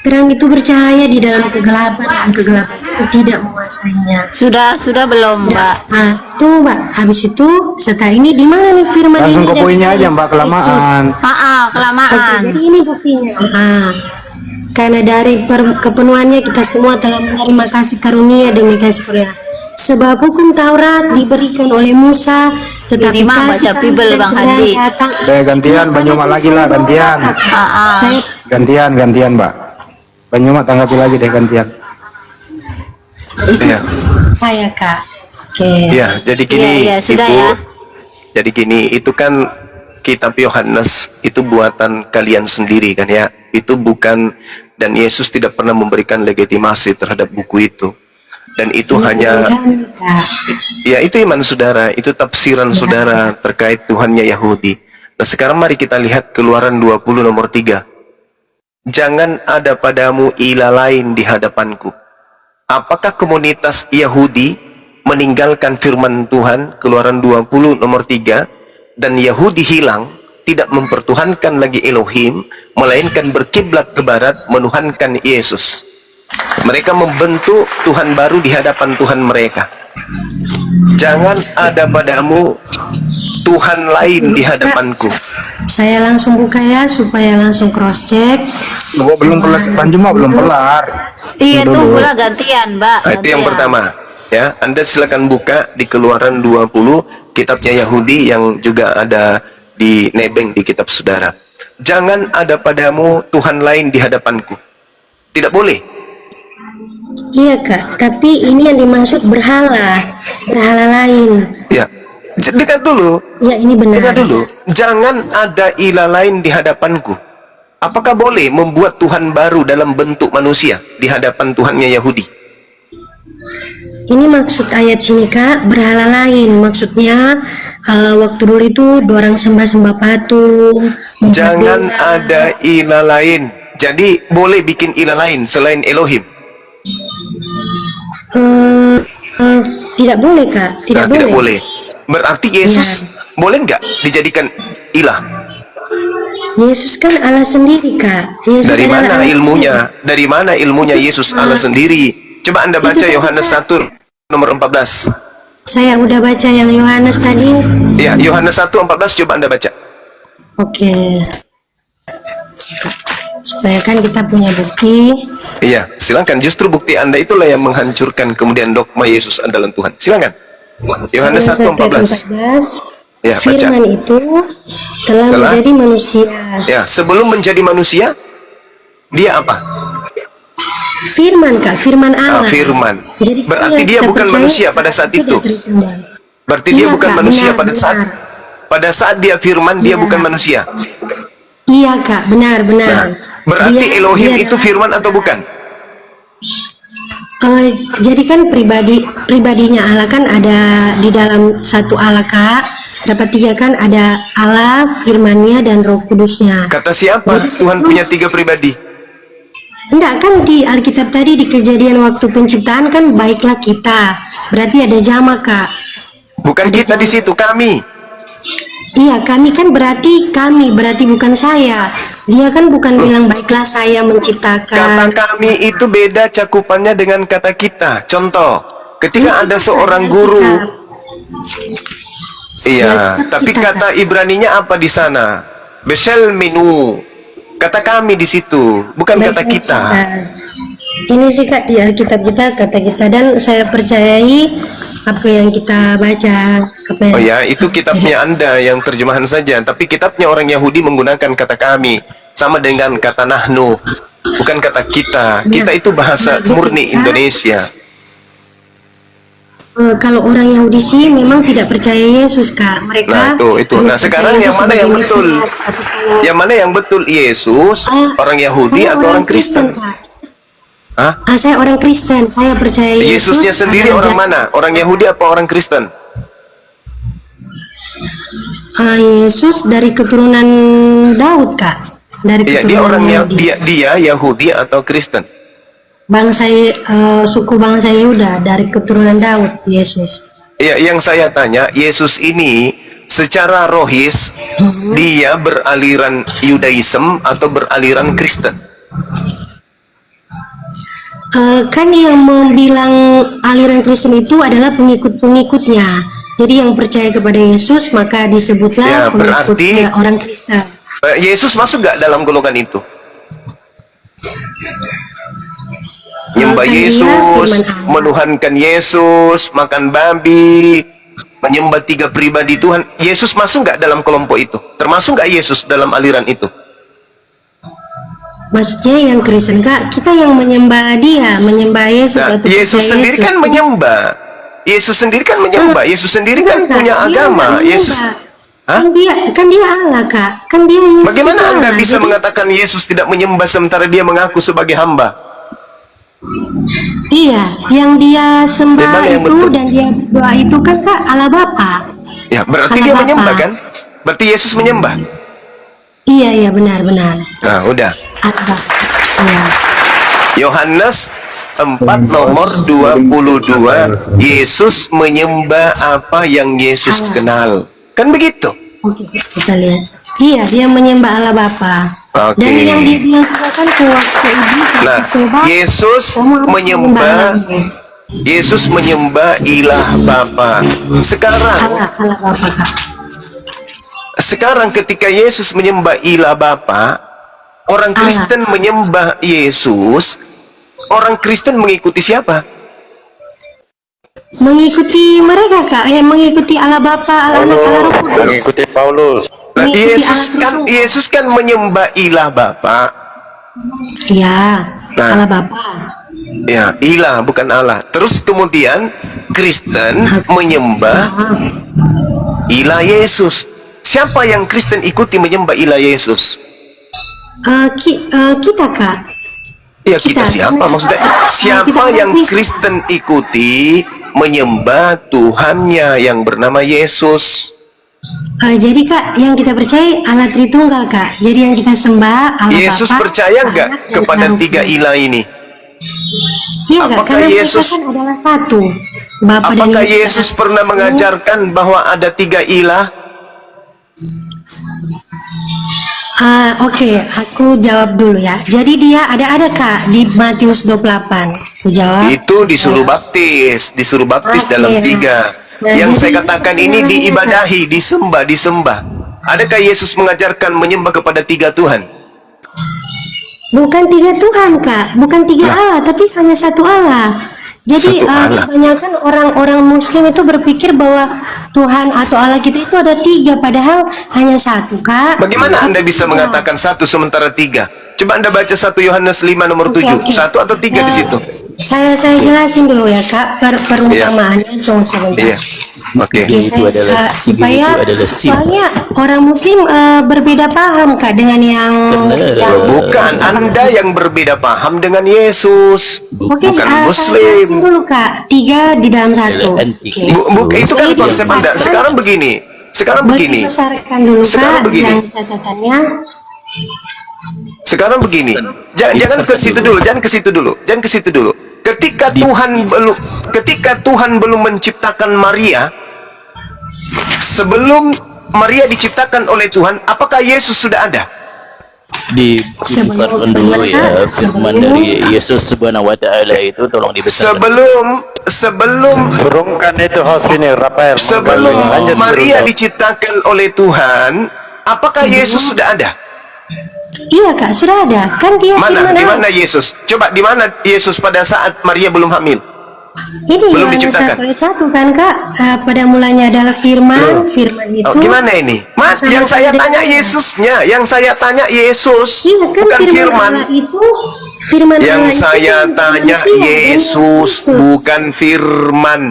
Terang itu bercahaya di dalam kegelapan, dan kegelapan itu tidak menguasainya. Sudah belum, Mbak? Nah, tuh Mbak, habis itu setelah ini di mana nih firman ini? Langsung ke poinnya aja Mbak, kelamaan. Kelamaan. Oke, jadi ini buktinya. Karena dari kepenuhannya kita semua telah menerima kasih karunia demi kasih karunia. Sebab hukum Taurat diberikan oleh Musa, tetapi kasih karunia datang. Gantian, Banyuma lagi lah, gantian. Gantian Mbak. Banyuma tanggapi lagi deh, gantian. Iya. Saya Kak. Oke. Iya, jadi gini, sudah Ibu. ya. Jadi gini, itu kan kitab Yohanes itu buatan kalian sendiri kan ya. Itu bukan, dan Yesus tidak pernah memberikan legitimasi terhadap buku itu. dan itu hanya ya itu iman saudara, itu tafsiran saudara terkait Tuhannya Yahudi. Nah sekarang mari kita lihat Keluaran 20 nomor 3. Jangan ada padamu ilah lain di hadapanku. Apakah komunitas Yahudi meninggalkan firman Tuhan, Keluaran 20 nomor 3, dan Yahudi hilang, tidak mempertuhankan lagi Elohim, melainkan berkiblat ke barat, menuhankan Yesus. Mereka membentuk Tuhan baru di hadapan Tuhan mereka. Jangan ada padamu Tuhan lain di hadapanku. Saya langsung buka ya supaya langsung cross check. Belum kelar, Panjuma belum kelar. Iya, tunggulah gantian, Mbak. Nah, itu yang pertama. Ya, Anda silakan buka di Keluaran 20, kitabnya Yahudi yang juga ada di nebeng di kitab saudara. Jangan ada padamu Tuhan lain di hadapanku. Tidak boleh. Iya Kak, tapi ini yang dimaksud berhala lain. Ya, dekat dulu. Ya ini benar. Dengar dulu, jangan ada ilah lain di hadapanku. Apakah boleh membuat Tuhan baru dalam bentuk manusia di hadapan Tuhannya Yahudi? Ini maksud ayat sini Kak, berhala lain. Maksudnya waktu dulu itu orang sembah-sembah patung. Jangan ada ilah lain. Jadi boleh bikin ilah lain selain Elohim? Tidak boleh Kak, tidak boleh. Tidak boleh. Berarti Yesus boleh nggak dijadikan ilah? Yesus kan Allah sendiri Kak. Yesus Dari adalah mana Allah ilmunya? sendiri. Dari mana ilmunya Yesus Allah sendiri? Coba Anda baca Yohanes 1 nomor 14. Saya udah baca yang Yohanes tadi. Ya, Yohanes 1:14 coba Anda baca. Oke. Supaya kan kita punya bukti. Iya, silakan. Justru bukti Anda itulah yang menghancurkan kemudian dogma Yesus adalah Tuhan. Silakan. Yohanes 1:14. Ya, baca. Firman itu telah menjadi manusia. Ya, sebelum menjadi manusia, dia apa? Firman Kak, firman Allah. Firman. Jadi Berarti dia bukan manusia pada saat itu. Berarti dia Iya, bukan Kak, manusia benar, pada saat dia firman, dia bukan manusia. Iya Kak, benar. Berarti Dia Elohim itu adalah- firman atau bukan? Jadi kan pribadinya Allah kan ada di dalam satu Allah Kak. Dapat tiga kan, ada Allah, firmannya, dan Roh Kudusnya. Kata siapa? Tuhan punya 3 pribadi. Enggak kan di Alkitab tadi di Kejadian waktu penciptaan kan baiklah kita. Berarti ada jamak Kak. Bukan kita di situ, kami. Iya, kami kan berarti bukan saya. Dia kan bukan bilang baiklah saya Kata menciptakan. kami itu beda cakupannya dengan kata kita. Contoh, ketika ada seorang guru, iya, tapi kata Ibraninya apa di sana? Besel minu. Kata kami di situ, bukan kata kita. Ini sih Kak di Alkitab kita kata kita, dan saya percayai apa yang kita baca. Oh ya, itu kitabnya Anda yang terjemahan saja. Tapi kitabnya orang Yahudi menggunakan kata kami, sama dengan kata nahnu, bukan kata kita. Kita itu bahasa murni Indonesia. Kalau orang Yahudi sih memang tidak percaya Yesus Kak. Mereka. Nah itu. Nah sekarang yang mana yang betul? Yang mana yang betul? Yesus, orang Yahudi atau orang Kristen? Hah? Saya orang Kristen. Saya percaya Yesus. Yesusnya sendiri orang mana? Orang Yahudi apa orang Kristen? Yesus dari keturunan Daud Kak. Dari Iya, keturunan dia orang Yahudi. dia Yahudi atau Kristen? Suku bangsa Yehuda dari keturunan Daud. Yesus. Iya, yang saya tanya, Yesus ini secara rohis dia beraliran Yudaism atau beraliran Kristen? Kan yang membilang aliran Kristen itu adalah pengikut-pengikutnya. Jadi yang percaya kepada Yesus maka disebutlah Ya, berarti pengikut orang Kristen. Yesus masuk nggak dalam golongan itu? Menyembah Kan dia Yesus, firman Allah. menuhankan Yesus, makan babi, menyembah 3 pribadi Tuhan. Yesus masuk nggak dalam kelompok itu? Termasuk nggak Yesus dalam aliran itu? Maksudnya yang Kristen Kak, kita yang menyembah dia, menyembah Yesus Nah, atau Yesus percaya sendiri Yesus. kan menyembah. Yesus sendiri kan menyembah. Yesus sendiri kan Enggak, punya Kak, dia agama. enggak Yesus. menyembah. Hah? Kan dia Allah Kak. Kan dia Yesus Bagaimana itu Anda Allah. bisa Jadi, mengatakan Yesus tidak menyembah sementara dia mengaku sebagai hamba? Iya, yang dia sembah Memang yang itu betul. dan dia doa itu kan Kak Allah Bapa. Ya, berarti Allah dia Bapa. menyembah kan? Berarti Yesus menyembah. Iya benar. Nah, udah. Allah Bapa. Iya. Yohanes 4 nomor 22, Yesus menyembah apa yang Yesus kenal. Kan begitu? Oke, kita lihat. Iya, dia menyembah Allah Bapa. Oke. Dan yang dia bilang juga kan ke waktu iblis Nah, coba Yesus kamu harus menyembah anakmu. Yesus menyembah ilah Bapa. Allah Bapa Kak. Sekarang ketika Yesus menyembah ilah Bapa, orang Kristen menyembah Yesus, orang Kristen mengikuti siapa? Mengikuti mereka Kak, mengikuti Allah Bapa, Allah Anak, Allah Roh Kudus. Mengikuti Paulus. Nah, Mengikuti Yesus Allah kan Yesus. Yesus kan menyembah ilah Bapa. Iya, Nah. Allah Bapa. Ya, ilah bukan Allah. Terus kemudian Kristen menyembah ilah Yesus. Siapa yang Kristen ikuti menyembah ilah Yesus? Kita Kak. Ya, kita siapa maksudnya? Siapa kita yang Kristen ikuti menyembah Tuhannya yang bernama Yesus? Jadi Kak, yang kita percaya Allah Tritunggal Kak. Jadi yang kita sembah Allah Yesus Bapa, percaya nggak Anak, dan kepada Roh tiga Kudus. ilah ini? Iya Kak, Apakah karena Yesus- kita kan adalah satu. Bapa dan Apakah Yesus Yesus adalah pernah satu. mengajarkan bahwa ada tiga ilah? Oke, aku jawab dulu ya. Jadi dia ada Kak di Matius 28. Aku jawab. Itu disuruh baptis Oke. dalam tiga. Nah, Yang jadi saya katakan ini diibadahi, disembah. Adakah Yesus mengajarkan menyembah kepada tiga Tuhan? Bukan tiga Tuhan Kak, bukan tiga Allah, tapi hanya satu Allah. Jadi Satu Allah. kebanyakan orang-orang Muslim itu berpikir bahwa Tuhan atau Allah kita itu ada tiga, padahal hanya satu Kak. Bagaimana Anda bisa mengatakan satu sementara tiga? Coba Anda baca 1 Yohanes 5 nomor Oke, 7. oke. Satu atau tiga di situ? Saya jelasin dulu ya Kak, perumpamaannya tolong sebentar. Iya. Oke. Oke, supaya soalnya orang Muslim berbeda paham Kak dengan yang Bukan, Anda yang berbeda paham dengan Yesus. Oke, Bukan saya Muslim. jelasin dulu Kak, tiga di dalam satu. Oke. Itu kan Boleh konsep Anda. dibesarkan? Sekarang begini. Boleh dibesarkan dulu Sekarang Kak, begini. yang catatannya. Sekarang begini. Jangan ke situ dulu, jangan ke situ dulu. Ketika Tuhan belum menciptakan Maria, sebelum Maria diciptakan oleh Tuhan, apakah Yesus sudah ada? Dibesarkan dulu ya firman dari Yesus Subhanahu wa taala itu tolong dibesarkan. Sebelum Turunkan itu host ini, Rafael. sebelum Lanjut, Maria turun. diciptakan oleh Tuhan, apakah Yesus sudah ada? Iya Kak, sudah ada. Kan dia Mana? firman Di Allah. mana Yesus? Coba di mana Yesus pada saat Maria belum hamil? Ini belum yang diciptakan? satu ayat satu kan Kak, pada mulanya adalah firman, firman itu. Oh, gimana ini? Mas, sama yang saya dengan tanya Allah. Yesusnya, yang saya tanya Yesus, Iya kan, bukan firman. Allah itu firman Yang Allah itu saya kan tanya manusia, dan Yesus, bukan firman.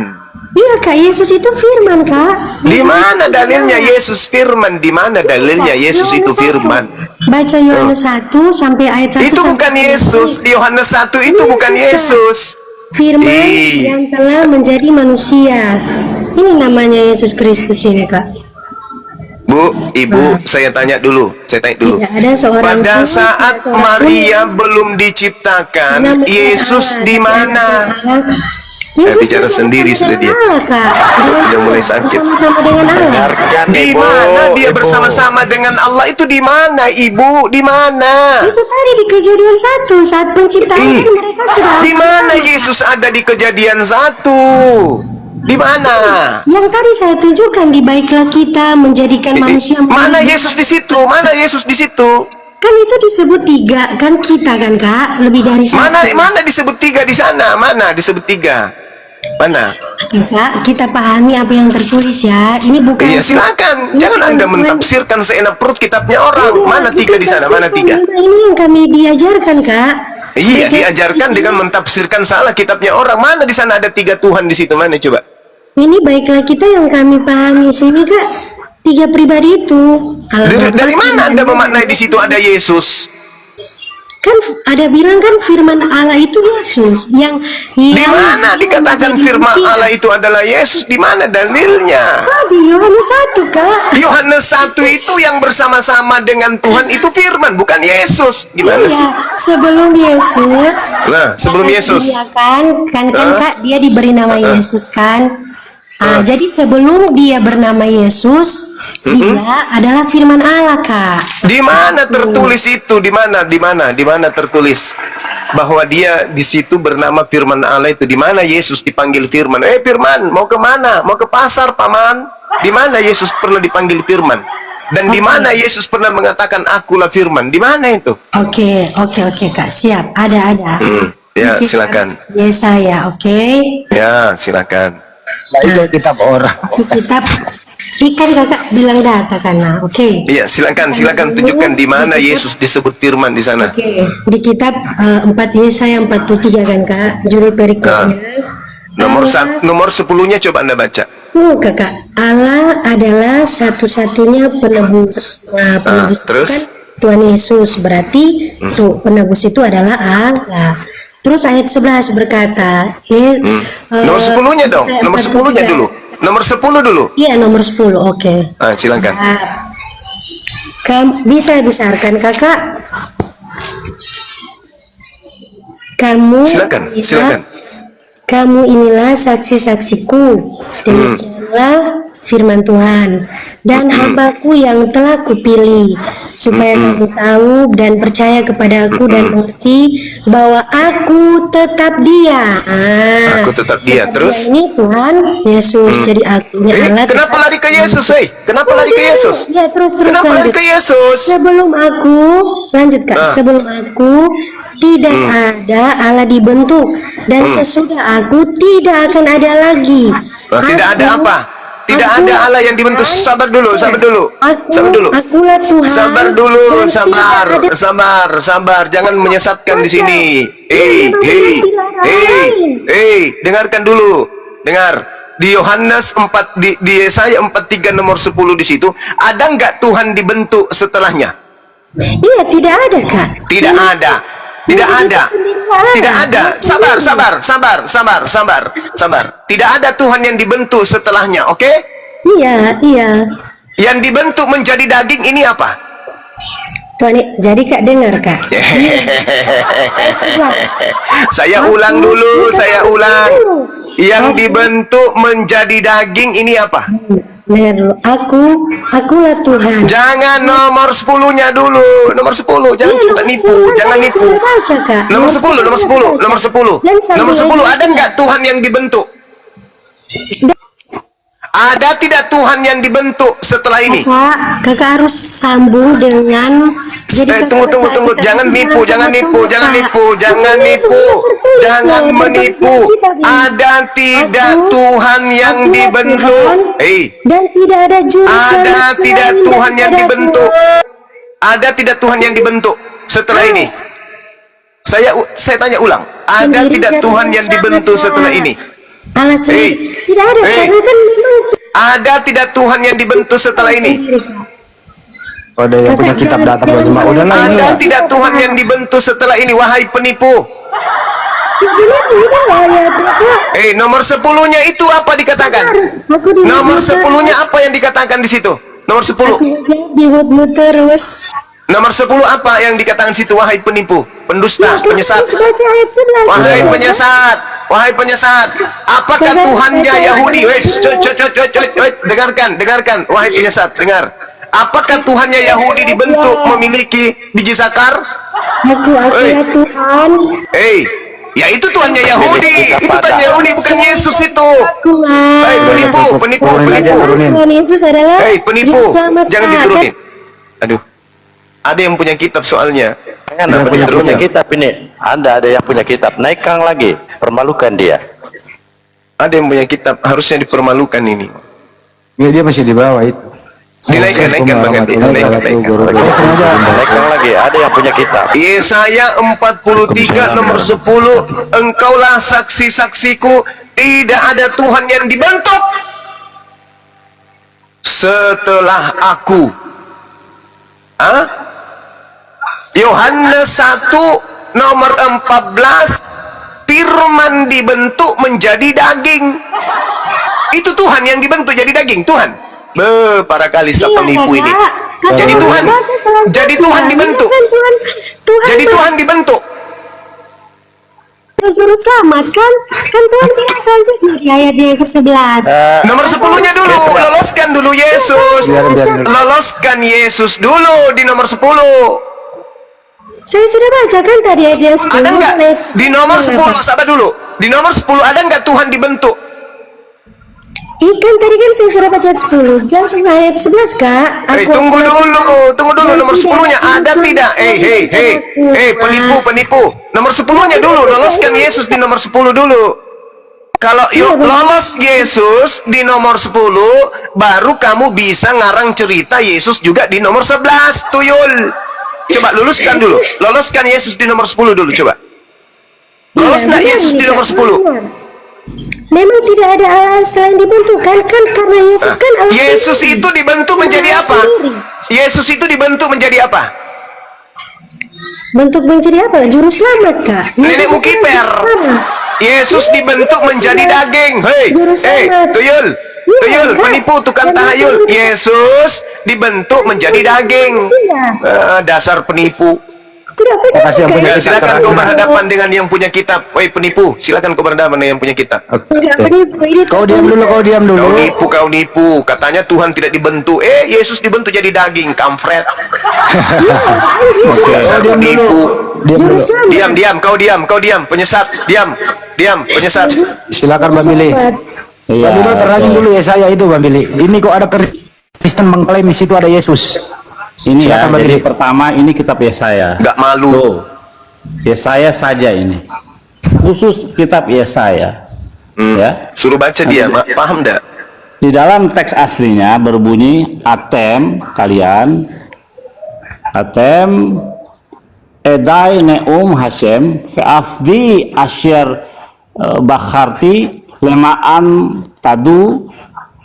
Iya Kak, Yesus itu firman Kak. Di Yesus mana itu dalilnya firman. Yesus firman? Di mana dalilnya Yesus itu Yohanes 1. firman? Baca Yohanes 1 sampai ayat 1. Itu bukan Yesus. Yohanes 1 itu bukan Yesus. Firman Ih. yang telah menjadi manusia. Ini namanya Yesus Kristus ini Kak. Bu, Ibu, saya tanya dulu. Tidak ada seorang Pada pun, saat tidak seorang Maria pun belum yang diciptakan, namanya Yesus Allah, di tapi mana? Allah. Yesus bicara bersama sendiri dengan sudah dia. Allah, Kak. Udah mulai sakit. Bersama-sama dengan Allah. Dengarkan, Di Ibu, mana dia Ibu. bersama-sama dengan Allah itu di mana, Ibu? Di mana? Itu tadi di Kejadian 1 saat penciptaan Ih, kan mereka sudah di mana bersama. Yesus ada di Kejadian 1? Di mana? Yang tadi saya tunjukkan di baiklah kita menjadikan manusia Mana menjadi- Yesus di situ? Mana Yesus di situ? Kan itu disebut 3 kan kita kan Kak, lebih dari 1. Mana disebut 3 di sana? Mana disebut 3? Mana? Oke, Kak, kita pahami apa yang tertulis ya. Ini bukan. Iya, silakan. Ini Jangan bukan- Anda bukan- mentafsirkan seenak perut kitabnya orang. Iya, Mana 3 di sana? Mana 3? Ini yang kami diajarkan Kak. Iya, Baiklah, diajarkan di dengan sini. mentafsirkan salah kitabnya orang. Mana di sana ada 3 Tuhan di situ? Mana coba? Ini baiklah kita yang kami pahami sini Kak. 3 pribadi itu. Allah Bapa, Dari mana Tuhan, Anda dan memaknai di situ ada Yesus? Kan ada bilang kan firman Allah itu Yesus yang Di mana dikatakan firman Allah itu adalah Yesus? Di mana dalilnya? Di Yohanes 1, Kak. Yohanes 1 itu yang bersama-sama dengan Tuhan itu firman, bukan Yesus. Gimana sih? Sebelum Yesus. Nah, sebelum Yesus. Iya kan Kak, dia diberi nama Yesus kan. Jadi sebelum dia bernama Yesus, dia adalah firman Allah, Kak. Di mana tertulis itu? Di mana tertulis bahwa dia di situ bernama firman Allah itu? Di mana Yesus dipanggil firman? Firman, mau ke mana? Mau ke pasar, Paman? Di mana Yesus pernah dipanggil firman? Dan di mana Yesus pernah mengatakan akulah firman? Di mana itu? Oke, Kak, siap. Ada. Ya, silakan. Yesaya, oke. Ya, silakan. Nah, itu kitab orang. Kitab ikan Kakak bilang data karena, oke. Iya, silakan tunjukkan di mana Yesus disebut firman di sana. Oke, di kitab 4 Yesaya 43 kan Kak, judul perikopnya. Nomor 10-nya coba Anda baca. Kakak, Allah adalah satu-satunya penebus. Nah, penebus terus? Kan Tuhan Yesus, berarti tuh penebus itu adalah Allah. Terus ayat 11 berkata, nomor 10-nya dong, nomor 10-nya dulu. Nomor 10 dulu. Iya, nomor 10, oke. Silakan. Bisa besarkan Kakak? Silakan. Kamu inilah saksi-saksiku, demikianlah firman Tuhan, dan hambaku yang telah kupilih, supaya kamu tahu dan percaya kepada aku dan mengerti bahwa aku tetap dia. Aku tetap dia. Terus? Ini Tuhan Yesus, jadi akunya Allah. Kenapa lari ke Yesus, Kenapa lari ke Yesus? Ya, terus Kenapa lari ke Yesus? Sebelum aku, lanjut Kak, sebelum aku tidak ada Allah dibentuk, dan sesudah aku tidak akan ada lagi. Tidak ada apa? Tidak ada Allah yang dibentuk. Sabar dulu. Akulah Tuhan. Sabar. Jangan menyesatkan di sini. Dengarkan dulu. Dengar. Di Yohanes 4 di Yesaya 43 nomor 10 di situ, ada nggak Tuhan dibentuk setelahnya? Iya, tidak ada, Kak. Tidak ada. Sabar. Tidak ada Tuhan yang dibentuk setelahnya, oke? Iya. Yang dibentuk menjadi daging ini apa? Tuhan, jadi Kak dengar, Kak. Saya ulang dulu. Yang dibentuk menjadi daging ini apa? Dengar dulu. Akulah Tuhan. Jangan nomor 10-nya dulu. Nomor 10, jangan nipu. Nomor 10 ada nggak Tuhan yang dibentuk? Ada tidak Tuhan yang dibentuk setelah ini? Kakak harus sambung dengan tunggu. Jangan menipu. Ada tidak Tuhan yang dibentuk? Dan tidak ada juru Ada tidak Tuhan yang dibentuk? Ada tidak Tuhan yang dibentuk setelah ini? Saya tanya ulang. Ada tidak Tuhan yang dibentuk setelah ini? Tidak ada, karena kan memang ada tidak Tuhan yang dibentuk setelah ini? Ada yang punya kitab datang bagi mak. Ada tidak Tuhan yang dibentuk setelah ini, wahai penipu? Nomor 10-nya itu apa dikatakan? Nomor 10-nya apa yang dikatakan di situ? Nomor 10. Nomor 10 apa yang dikatakan situ, wahai penipu, pendusta, penyesat? Wahai penyesat, apakah Tuhannya Yahudi? Dengarkan, wahai penyesat, dengar. Apakah Tuhannya Yahudi dibentuk memiliki biji sakar? Tuhan. Ya itu Tuhannya Yahudi. Itu Tuhannya Yahudi, bukan Yesus itu. Penipu. Tuhan Yesus adalah penipu. Jangan diturunin. Aduh. Ada yang punya kitab soalnya. Anda punya kitab ini. Anda ada yang punya kitab. Naikkan lagi. Permalukan dia. Ada yang punya kitab. Harusnya dipermalukan ini. Ya, dia masih di bawah itu. Naikkan Bang Andi. Naikkan lagi. Ada yang punya kitab. Yesaya 43 nomor 10. Engkaulah saksi-saksiku. Tidak ada Tuhan yang dibentuk setelah aku. Yohanes 1 nomor 14, firman dibentuk menjadi daging. Itu Tuhan yang dibentuk jadi daging, Tuhan. Para kali penipu ini. Jadi Tuhan dibentuk. Jadi Tuhan dibentuk. Juru selamat kan Tuhan bilang selanjutnya di ayat yang ke-11. Nomor 10-nya dulu, loloskan dulu Yesus. Loloskan Yesus dulu di nomor 10. Saya sudah baca kan tadi ayat yang 10. Ada nggak di nomor 10? Sabar dulu. Di nomor 10 ada nggak Tuhan dibentuk? Ikan tadi kan saya sudah baca ayat 10. Langsung ayat 11 Kak. Tunggu dulu nomor 10-nya ada tidak? Penipu. Nomor 10-nya dulu, loloskan Yesus di nomor 10 dulu. Kalau lolos Yesus di nomor 10, baru kamu bisa ngarang cerita Yesus juga di nomor 11, Tuyul. Coba loloskan dulu. Loloskan Yesus di nomor 10 dulu, coba. Lolos nggak Yesus di nomor 10? Memang tidak ada Allah selain dibentuk kan karena Yesus kan Allah Yesus sendiri. itu dibentuk menjadi apa? Yesus itu dibentuk menjadi apa? Bentuk menjadi apa? Juru selamat Kak. Nenekmu kiper. Yesus dibentuk menjadi daging. Tuyul, penipu, tukang tahayul. Yesus dibentuk menjadi daging. Dasar penipu. Silakan kau berhadapan dengan yang punya kitab. Penipu, silakan kau berhadapan dengan yang punya kitab. Kau diam dulu. Kau nipu. Katanya Tuhan tidak dibentuk. Yesus dibentuk jadi daging, kampret. Dasar penipu. Diam. Kau diam. Penyesat. Diam. Penyesat. Silakan Bang Billy. Bang Billy terangin dulu ya saya itu Bang Billy. Ini kok ada Kristen mengklaim di situ ada Yesus. Ini ya, silakan, jadi pertama ini kitab Yesaya. Nggak malu. Tuh, Yesaya saja ini. Khusus kitab Yesaya. Ya. Suruh baca dia, paham enggak? Di dalam teks aslinya berbunyi atem kalian. Atem Edai Neum Hashem Fe'afdi Asher Bakharti Lemaan Tadu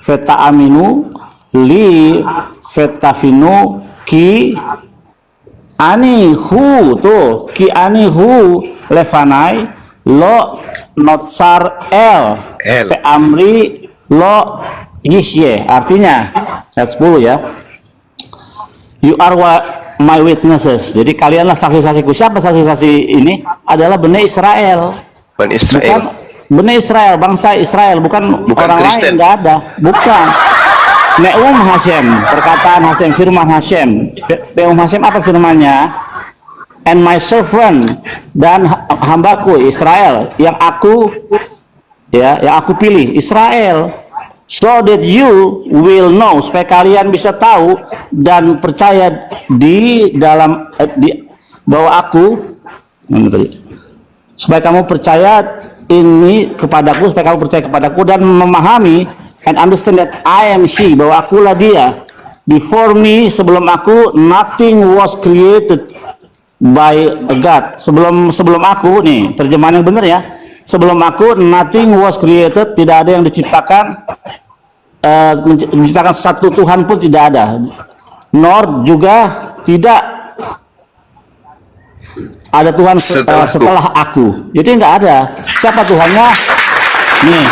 Feta Aminu Li Fetafinu Ki Anihu tuh Ki Anihu Levanai Lo Notsar El Fe'amri Lo Yishye. Artinya ayat 10 ya, you are my witnesses. Jadi kalianlah saksi-saksiku. Siapa saksi-saksi ini? Adalah Bani Israel. Bani Israel. Bani Israel, bangsa Israel, bukan orang Kristen. lain, nggak ada. Bukan. Neum Hashem, perkataan Hashem, firman Hashem. Neum Hashem apa firmannya? And my servant, dan hambaku Israel, yang aku pilih Israel. So that you will know, supaya kalian bisa tahu dan percaya di dalam bahwa aku, supaya kamu percaya ini kepadaku, supaya kamu percaya kepadaku dan memahami and understand that I am He, bahwa akulah Dia. Before me, sebelum aku, nothing was created by God. Sebelum aku, nih terjemahan yang benar ya. Sebelum aku, nothing was created, tidak ada yang diciptakan, menciptakan satu Tuhan pun tidak ada, nor juga tidak ada Tuhan setelah aku. Jadi nggak ada. Siapa Tuhannya? Nih,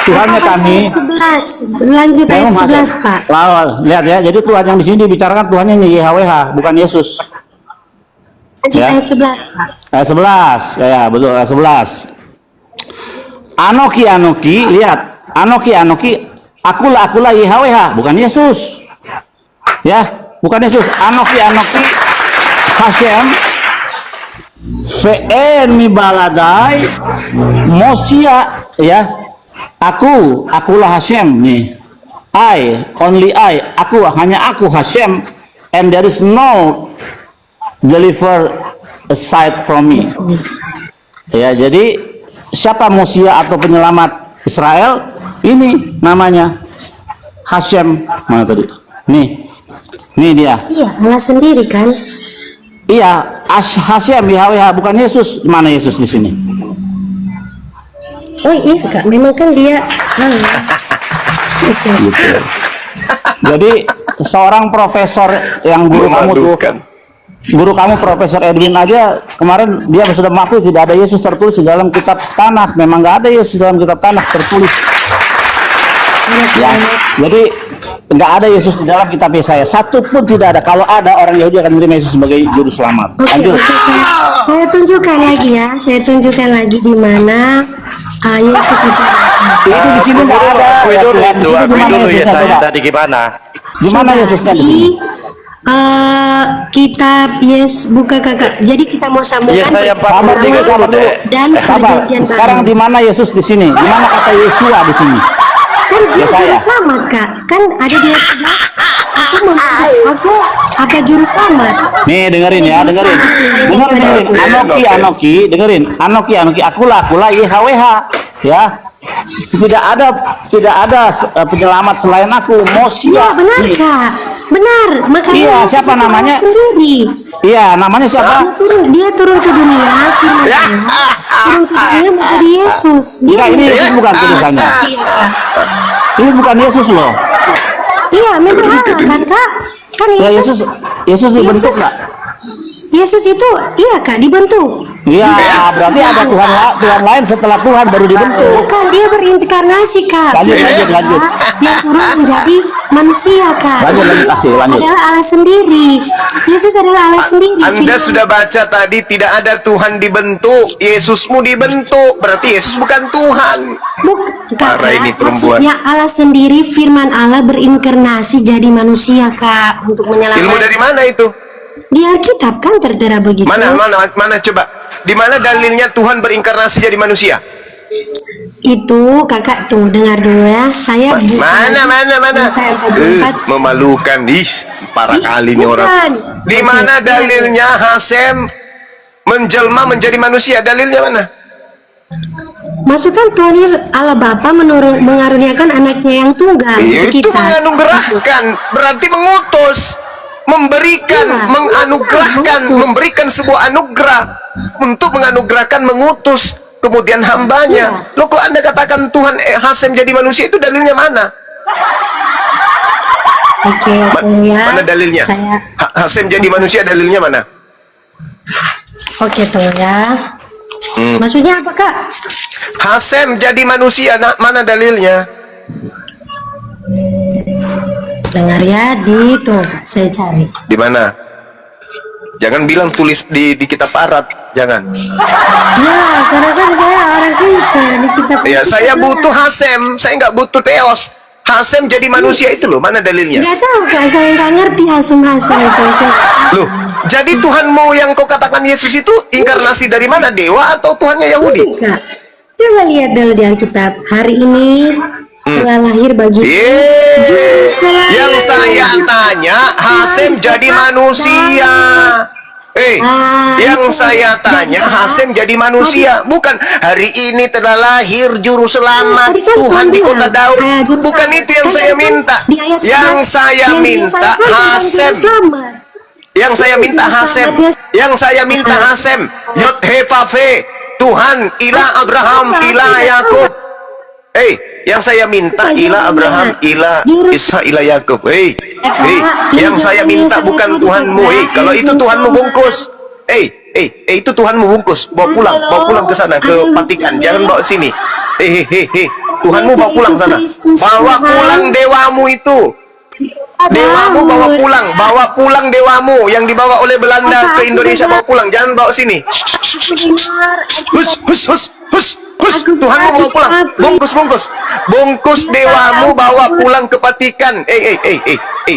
Tuhannya kami. 11. Lanjut ayat 11 Pak. Lihat ya. Jadi Tuhan yang di sini dibicarakan Tuhannya YHWH, bukan Yesus. Lanjut Ya. ayat 11 Pak. Ayat 11, ya betul, ayat 11. Anoki, lihat. Anoki, akulah YHWH, bukan Yesus. Ya, bukan Yesus. Anoki, Hashem. Ve'en mi baladai Mosia, ya. Akulah Hashem nih. Only I, hanya aku Hashem, and there is no deliver aside from me. Ya, jadi siapa Mosia atau penyelamat Israel? Ini namanya Hashem. Mana tadi? Nih dia. Iya, Allah sendiri kan. Iya, Hashem YHWH, bukan Yesus. Mana Yesus di sini? Oh iya Kak, memang kan dia Allah. Yesus. Jadi seorang profesor yang guru kamu tuh, Guru kamu Profesor Edwin aja kemarin dia sudah mengaku tidak ada Yesus tertulis di dalam kitab Tanakh. Memang nggak ada Yesus dalam kitab Tanakh tertulis. Ya, jadi nggak ada Yesus di dalam kitab Yesaya. Satu pun tidak ada. Kalau ada, orang Yahudi akan menerima Yesus sebagai juru selamat. Oke, saya tunjukkan lagi ya. Saya tunjukkan lagi di mana Yesus itu. Itu di sini nggak ada. Akui dulu Ya, itu, di akui mana dulu Yesusnya, Yesaya coba? tadi gimana? Di mana Yesusnya di sini? Kitab buka kakak. Jadi kita mau sambungkan Yesaya Sabar dulu, sabar dulu. dan Sabar. perjanjian Sekarang baru. di mana Yesus di sini? Di mana kata Yesua di sini? Kan dia Yesaya. juru selamat kak. Kan ada di sebelah. Aku apa juru selamat? Nih dengerin ya, dengerin. Anoki, dengerin. Anoki. Akulah YHWH. Ya. Tidak ada penyelamat selain aku. Iya Mosia. benar kak. Benar. Makanya Iya, Yesus siapa itu namanya? Allah sendiri. Iya, namanya siapa? Dia turun ke dunia, firman Allah, turun ke dunia menjadi Yesus. Dia Enggak, ini Yesus bukan tulisannya. Iya. Ini bukan Yesus loh. Iya, memang Allah kan kak. Kan Ya, Yesus. Yesus dibentuk nggak? Yesus itu iya kak dibentuk. Iya, berarti ada Tuhan lain setelah Tuhan baru dibentuk. Bukan, dia berinkarnasi kak. Lanjut. Dia turun menjadi manusia kak. Lanjut. Adalah Allah sendiri. Yesus adalah Allah sendiri. Anda sudah baca tadi tidak ada Tuhan dibentuk, Yesusmu dibentuk, berarti Yesus bukan Tuhan. Parah ini perempuan. Maksudnya Allah sendiri, firman Allah berinkarnasi jadi manusia kak untuk menyelamatkan. Ilmu dari mana itu? Di Alkitab kan tertera begitu. Mana coba? Di mana dalilnya Tuhan berinkarnasi jadi manusia? Itu kakak tuh dengar dulu ya. Saya Mana? Saya 44. Memalukan, parah kali nih orang. Di mana dalilnya Hasem menjelma menjadi manusia? Dalilnya mana? Maksudkan Tuhan Yesus Allah Bapa mengaruniakan anaknya yang tunggal untuk Itu kita. menganugerahkan, berarti mengutus, memberikan, Iya, menganugerahkan, memberikan sebuah anugerah untuk menganugerahkan, mengutus, kemudian hambanya. Loh kok Anda katakan Tuhan Hasem jadi manusia, itu dalilnya mana? Oke, tunggu ya. Mana dalilnya? Saya Hasem jadi manusia dalilnya mana? Oke, tunggu ya. Maksudnya apa kak? Hasem jadi manusia, mana dalilnya? Dengar ya, tunggu kak, saya cari. Di mana? Jangan bilang tulis di kitab Arab, jangan. Ya, karena kan saya orang Kristen di kitab. Ya, saya butuh Hasem, saya nggak butuh Theos. Hasem jadi manusia itu loh, mana dalilnya? Nggak tahu kak, saya nggak ngerti hasem-hasem itu. Loh, jadi Tuhanmu yang kau katakan Yesus itu inkarnasi dari mana? Dewa atau Tuhannya Yahudi? Kak, coba lihat dulu di Alkitab. Hari ini telah lahir bagi Yang saya tanya, Hasem jadi manusia. Yang saya tanya, Hasem jadi manusia. Bukan hari ini telah lahir juru selamat Tuhan di kota Daud. Bukan itu yang saya minta. Yang saya minta Hasem. Yang saya minta Hasem. Yang saya minta Hasem. Yod He Vav He. Tuhan ilah Abraham, ilah Yakub. Yang saya minta ilah Abraham, ilah Ishak, ilah Yakub. Yang saya minta bukan Tuhanmu. Kalau itu Tuhanmu bungkus. Itu Tuhanmu bungkus. Bawa pulang ke sana ke Vatikan. Jangan bawa sini. Tuhanmu bawa pulang sana. Bawa pulang dewamu itu. Dewamu bawa pulang dewamu yang dibawa oleh Belanda ke Indonesia, bawa pulang, jangan bawa sini. Tuhanmu bawa pulang, bungkus dewamu, bawa pulang ke Vatikan.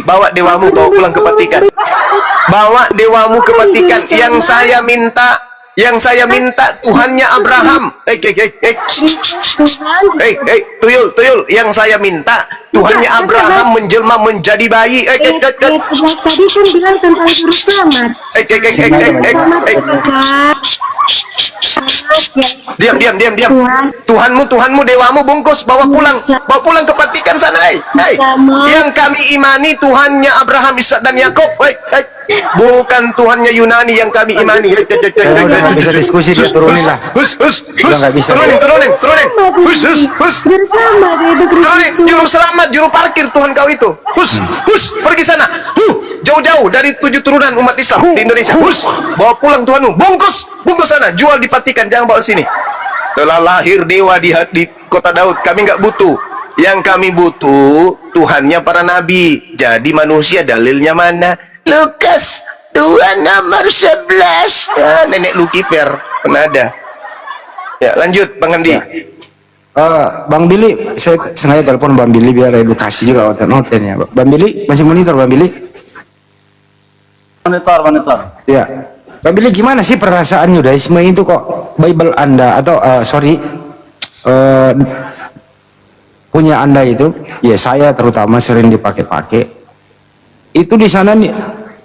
Bawa dewamu, bawa pulang ke Vatikan. Bawa dewamu ke Vatikan. Yang saya minta Tuhannya Abraham. Tuyul. Yang saya minta Tuhannya Abraham menjelma menjadi bayi. Ayat 11 tadi kan bilang tentang juru selamat. Diam. Tuhanmu, dewamu bungkus, bawa pulang ke Vatikan sana. Yang kami imani Tuhannya Abraham, Ishak dan Yakub. Bukan Tuhannya Yunani yang kami imani. Nggak bisa diskusi, dia turunin lah. Nggak bisa. Turunin. Juru selamat itu Kristus. Juru selamat, juru parkir Tuhan kau itu. Pergi sana. jauh-jauh dari 7 turunan umat Islam di Indonesia. Bawa pulang Tuhanmu, bungkus sana, jual dipatikan, jangan bawa sini. Telah lahir dewa di kota Daud, kami nggak butuh. Yang kami butuh Tuhannya para nabi. Jadi manusia dalilnya mana? Lukas 2 nomor 11. Nenek Lukiper pernah ada. Ya, lanjut Bang Andi. Bang Billy, saya sengaja telepon Bang Billy biar edukasi juga noten ya. Bang Billy masih monitor Bang Billy? Monitor. Ya. Bang Billy, gimana sih perasaan Yudaisme itu kok Bible Anda atau punya Anda itu, ya saya terutama sering dipakai-pakai. Itu di sana nih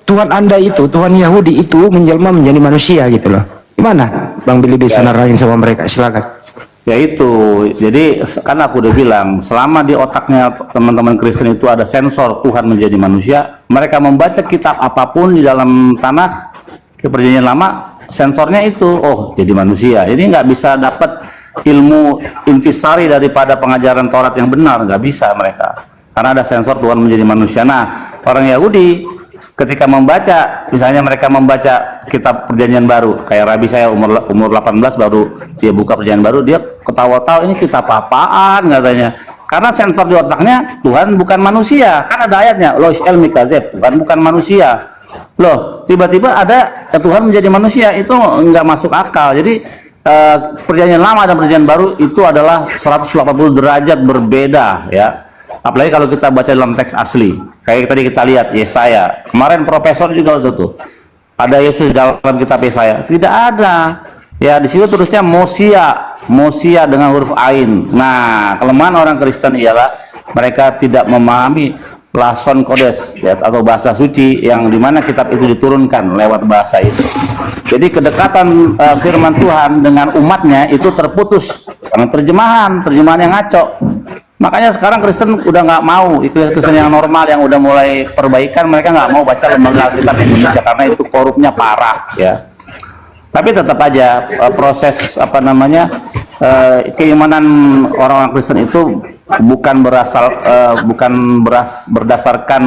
Tuhan Anda itu, Tuhan Yahudi itu menjelma menjadi manusia gitu loh. Gimana Bang Billy bisa nerangin sama mereka? Silakan. Ya itu, jadi kan aku udah bilang, selama di otaknya teman-teman Kristen itu ada sensor Tuhan menjadi manusia, mereka membaca kitab apapun di dalam tanah ke Perjanjian Lama, sensornya itu, oh jadi manusia. Ini nggak bisa dapat ilmu intisari daripada pengajaran Taurat yang benar, nggak bisa mereka, karena ada sensor Tuhan menjadi manusia. Nah, orang Yahudi ketika membaca, misalnya mereka membaca kitab Perjanjian Baru, kayak Rabi saya umur 18 baru dia buka Perjanjian Baru, dia ketawa-tawa, ini kitab apaan katanya, karena sensor di otaknya Tuhan bukan manusia. Kan ada ayatnya, Lois el Mikazeb, Tuhan bukan manusia. Loh, tiba-tiba ada Tuhan menjadi manusia, itu nggak masuk akal. Jadi Perjanjian Lama dan Perjanjian Baru itu adalah 180 derajat berbeda ya. Apalagi kalau kita baca dalam teks asli, kayak tadi kita lihat Yesaya, kemarin profesor juga tuh, ada Yesus dalam kitab Yesaya, tidak ada. Ya di situ terusnya Mosia dengan huruf Ain. Nah, kelemahan orang Kristen ialah mereka tidak memahami Lason Kodes ya, atau bahasa suci yang dimana kitab itu diturunkan lewat bahasa itu. Jadi kedekatan firman Tuhan dengan umatnya itu terputus karena terjemahan yang ngaco. Makanya sekarang Kristen udah nggak mau, Kristen yang normal yang udah mulai perbaikan, mereka nggak mau baca lembaga Alkitab Indonesia karena itu korupnya parah ya. Tapi tetap aja proses keimanan orang-orang Kristen itu bukan berdasarkan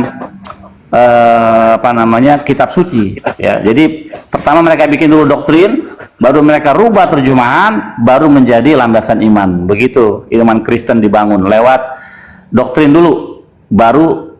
kitab suci ya. Jadi pertama mereka bikin dulu doktrin, baru mereka rubah terjemahan, baru menjadi landasan iman. Begitu iman Kristen dibangun, lewat doktrin dulu, baru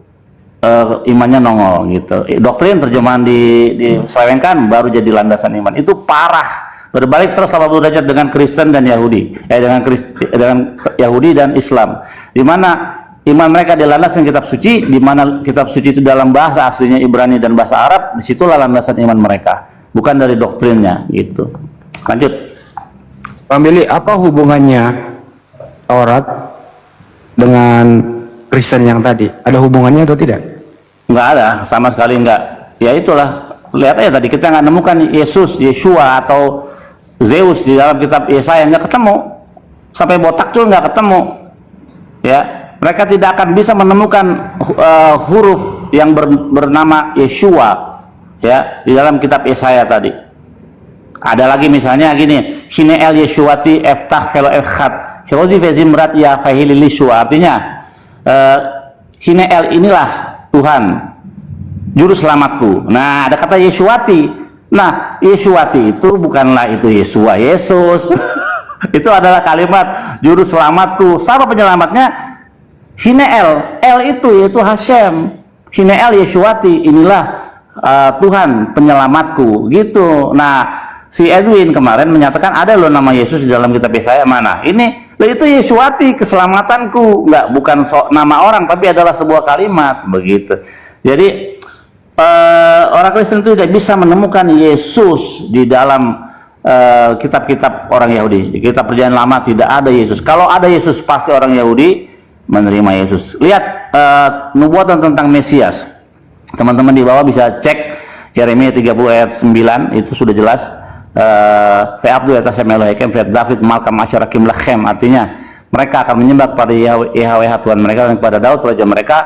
imannya nongol gitu. Doktrin terjemahan diselewengkan, baru jadi landasan iman. Itu parah, berbalik 180 derajat dengan Kristen dan Yahudi, dengan Yahudi dan Islam, di mana iman mereka dilandaskan kitab suci, di mana kitab suci itu dalam bahasa aslinya Ibrani dan bahasa Arab, disitulah landasan iman mereka, bukan dari doktrinnya gitu. Lanjut. Bang Billy, apa hubungannya Taurat dengan Kristen yang tadi? Ada hubungannya atau tidak? Nggak ada, sama sekali nggak. Ya itulah, lihat aja tadi kita nggak nemukan Yeshua atau Zeus di dalam kitab Yesaya, nggak ketemu. Sampai botak juga nggak ketemu. Ya, mereka tidak akan bisa menemukan huruf yang bernama Yeshua ya di dalam kitab Yesaya tadi. Ada lagi misalnya gini, Hine el Yeshuati eftah velo efhat Hirozi vezimrat ya fahili Yeshua, artinya Hine el inilah Tuhan juru selamatku. Nah, ada kata Yeshuati. Nah, Yeshuati itu bukanlah itu Yesua, Yesus. Itu adalah kalimat juru selamatku. Siapa penyelamatnya? Hineel, El itu yaitu Hashem. Hineel Yeshuati, inilah Tuhan penyelamatku gitu. Nah, si Edwin kemarin menyatakan ada loh nama Yesus di dalam kitab Yesaya. Mana? Ini itu Yeshuati, keselamatanku. Enggak, bukan nama orang, tapi adalah sebuah kalimat begitu. Jadi orang Kristen itu tidak bisa menemukan Yesus di dalam kitab-kitab orang Yahudi. Di kitab Perjanjian Lama tidak ada Yesus. Kalau ada Yesus, pasti orang Yahudi menerima Yesus. Lihat nubuatan tentang Mesias. Teman-teman di bawah bisa cek Yeremia 30 ayat 9, itu sudah jelas. Fe'abdu yatasem Elohim Fe'at David Malkam Asyarakim Lachem, artinya mereka akan menyembah kepada Yahweh Tuhan mereka dan kepada Daud raja mereka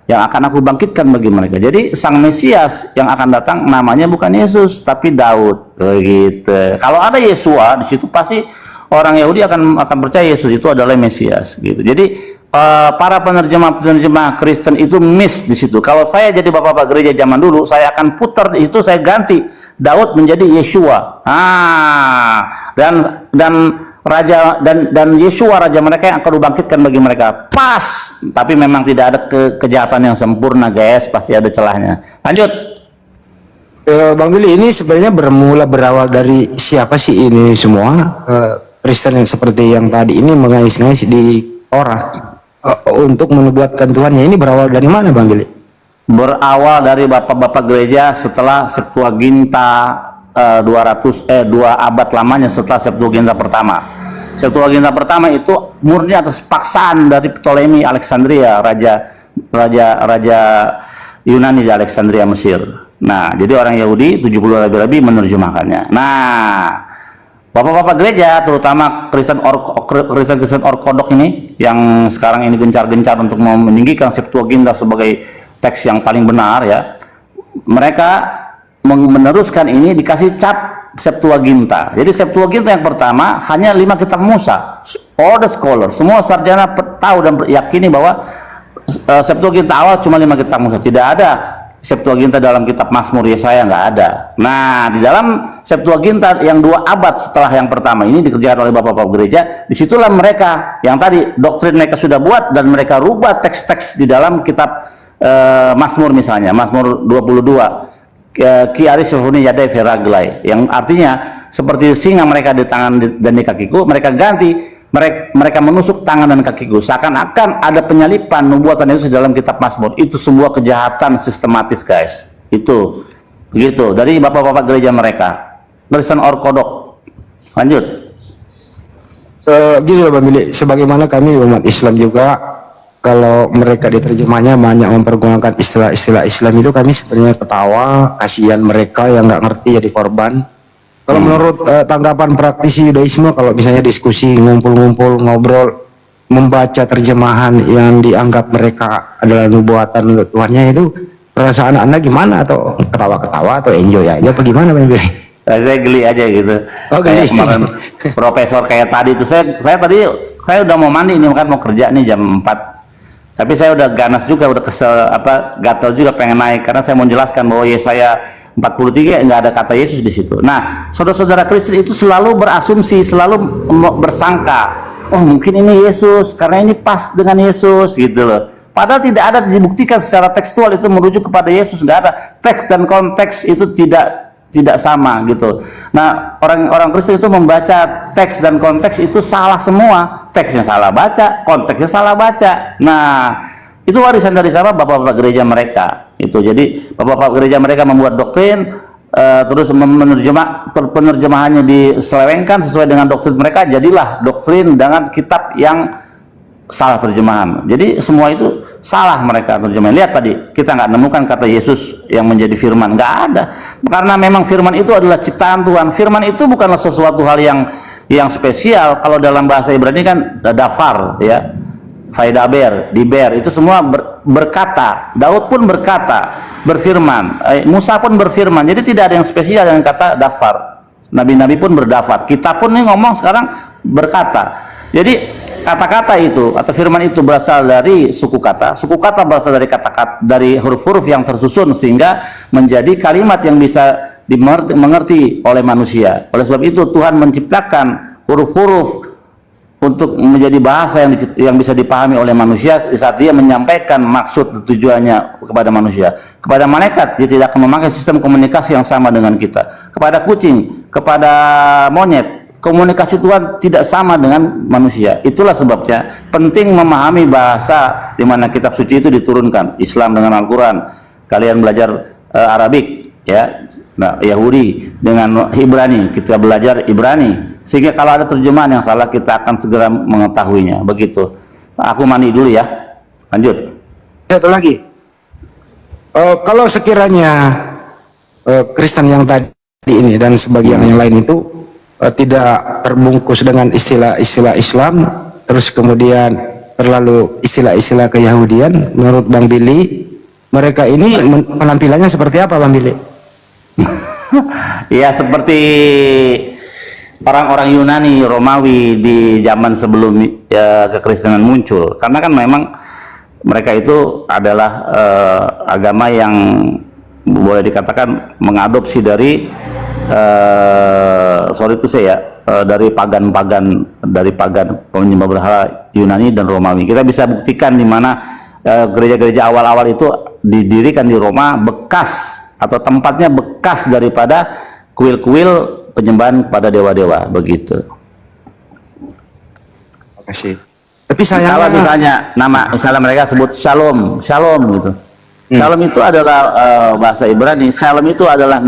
yang akan aku bangkitkan bagi mereka. Jadi sang Mesias yang akan datang namanya bukan Yesus tapi Daud begitu. Kalau ada Yesua di situ, pasti orang Yahudi akan percaya Yesus itu adalah Mesias gitu. Jadi para penerjemah Kristen itu miss di situ. Kalau saya jadi bapak-bapak gereja zaman dulu, saya akan putar itu, saya ganti Daud menjadi Yeshua. Dan raja dan Yeshua raja mereka yang akan dibangkitkan bagi mereka. Pas, tapi memang tidak ada kejahatan yang sempurna, guys. Pasti ada celahnya. Lanjut. Bang Billy, ini sebenarnya berawal dari siapa sih ini semua? Kristen yang seperti yang tadi ini mengais-ngais di Torah untuk menubuatkan Tuhannya. Ini berawal dari mana, Bang Billy? Berawal dari bapak-bapak gereja setelah Septuaginta 2 abad lamanya setelah Septuaginta pertama. Septuaginta pertama itu murni atas paksaan dari Ptolemy Alexandria, raja Yunani di Alexandria, Mesir. Nah, jadi orang Yahudi 70 rabi-rabi menerjemahkannya. Nah, bapak-bapak gereja, terutama Kristen Ortodok ini, yang sekarang ini gencar-gencar untuk meninggikan Septuaginta sebagai teks yang paling benar, ya, mereka meneruskan ini dikasih cap Septuaginta. Jadi Septuaginta yang pertama hanya 5 kitab Musa. All the scholars, semua sarjana tahu dan yakini bahwa Septuaginta awal cuma 5 kitab Musa. Tidak ada Septuaginta dalam kitab Mazmur, Yesaya, nggak ada. Nah, di dalam Septuaginta yang 2 abad setelah yang pertama ini dikerjakan oleh bapak-bapak gereja, disitulah mereka yang tadi doktrin mereka sudah buat dan mereka rubah teks-teks di dalam kitab Mazmur, misalnya Mazmur 22, Ki Arisofuni Yadai Veraglai, yang artinya seperti singa mereka di tangan dan di kakiku, mereka ganti, mereka menusuk tangan dan kakiku, seakan-akan ada penyalipan nubuatan Yesus dalam kitab Mazmur. Itu sebuah kejahatan sistematis, guys. Itu begitu dari bapak-bapak gereja mereka, Kristen Ortodok. Lanjut. Gini loh, Bang Billy, sebagaimana kami umat Islam juga, kalau mereka diterjemahnya banyak mempergunakan istilah-istilah Islam, itu kami sebenarnya ketawa, kasihan mereka yang nggak ngerti jadi korban. Kalau menurut tanggapan praktisi Yudaisme, kalau misalnya diskusi, ngumpul-ngumpul, ngobrol, membaca terjemahan yang dianggap mereka adalah nubuatan untuk Tuhannya, itu perasaan Anda gimana? Atau ketawa-ketawa atau enjoy aja apa gimana, Bang Billy? Saya geli aja gitu. Oh, geli. Kayak kemarin profesor kayak tadi itu, saya udah mau mandi nih, kan mau kerja nih jam 4. Tapi saya udah ganas juga, udah kesel, gatel juga pengen naik, karena saya mau jelaskan bahwa Yesaya 43 nggak ada kata Yesus di situ. Nah, saudara-saudara Kristen itu selalu berasumsi, selalu bersangka, oh mungkin ini Yesus, karena ini pas dengan Yesus, gitu loh. Padahal tidak ada dibuktikan secara tekstual itu merujuk kepada Yesus, nggak ada. Teks dan konteks itu tidak sama, gitu. Nah, orang Kristen itu membaca teks dan konteks itu salah semua. Teksnya salah baca, konteksnya salah baca. Nah, itu warisan dari siapa? Bapak-bapak gereja mereka. Itu jadi bapak-bapak gereja mereka membuat doktrin, terus penerjemahannya diselewengkan sesuai dengan doktrin mereka. Jadilah doktrin dengan kitab yang salah terjemahan. Jadi semua itu salah mereka terjemahan. Lihat tadi, kita nggak nemukan kata Yesus yang menjadi firman, nggak ada. Karena memang firman itu adalah ciptaan Tuhan. Firman itu bukanlah sesuatu hal yang spesial. Kalau dalam bahasa Ibrani kan dafar, ya, faidaber, diber, itu semua berkata. Daud pun berkata, berfirman, Musa pun berfirman. Jadi tidak ada yang spesial dengan kata dafar. Nabi-nabi pun berdafar. Kita pun nih ngomong sekarang berkata. Jadi kata-kata itu atau firman itu berasal dari suku kata berasal dari kata-kata, dari huruf-huruf yang tersusun sehingga menjadi kalimat yang bisa dimengerti oleh manusia. Oleh sebab itu Tuhan menciptakan huruf-huruf untuk menjadi bahasa yang bisa dipahami oleh manusia di saat dia menyampaikan maksud tujuannya kepada manusia. Kepada malaikat dia tidak akan memakai sistem komunikasi yang sama dengan kita. Kepada kucing, kepada monyet, komunikasi Tuhan tidak sama dengan manusia. Itulah sebabnya penting memahami bahasa di mana kitab suci itu diturunkan. Islam dengan Al-Quran, kalian belajar Arabik, ya. Nah, Yahudi dengan Ibrani, kita belajar Ibrani, sehingga kalau ada terjemahan yang salah kita akan segera mengetahuinya. Begitu. Aku mandi dulu ya. Lanjut. Satu lagi, kalau sekiranya Kristen yang tadi ini dan sebagian yang lain itu tidak terbungkus dengan istilah-istilah Islam, terus kemudian terlalu istilah-istilah keyahudian, menurut Bang Billy, mereka ini penampilannya seperti apa, Bang Billy? Ya seperti orang-orang Yunani, Romawi di zaman sebelum kekristenan muncul. Karena kan memang mereka itu adalah agama yang boleh dikatakan mengadopsi dari dari pagan penyembah berhala Yunani dan Romawi. Kita bisa buktikan di mana gereja-gereja awal-awal itu didirikan di Roma, bekas atau tempatnya bekas daripada kuil-kuil penyembahan kepada dewa-dewa, begitu. Terima kasih. Tapi saya kalau misalnya misalnya mereka sebut shalom gitu. Shalom itu adalah bahasa Ibrani. Shalom itu adalah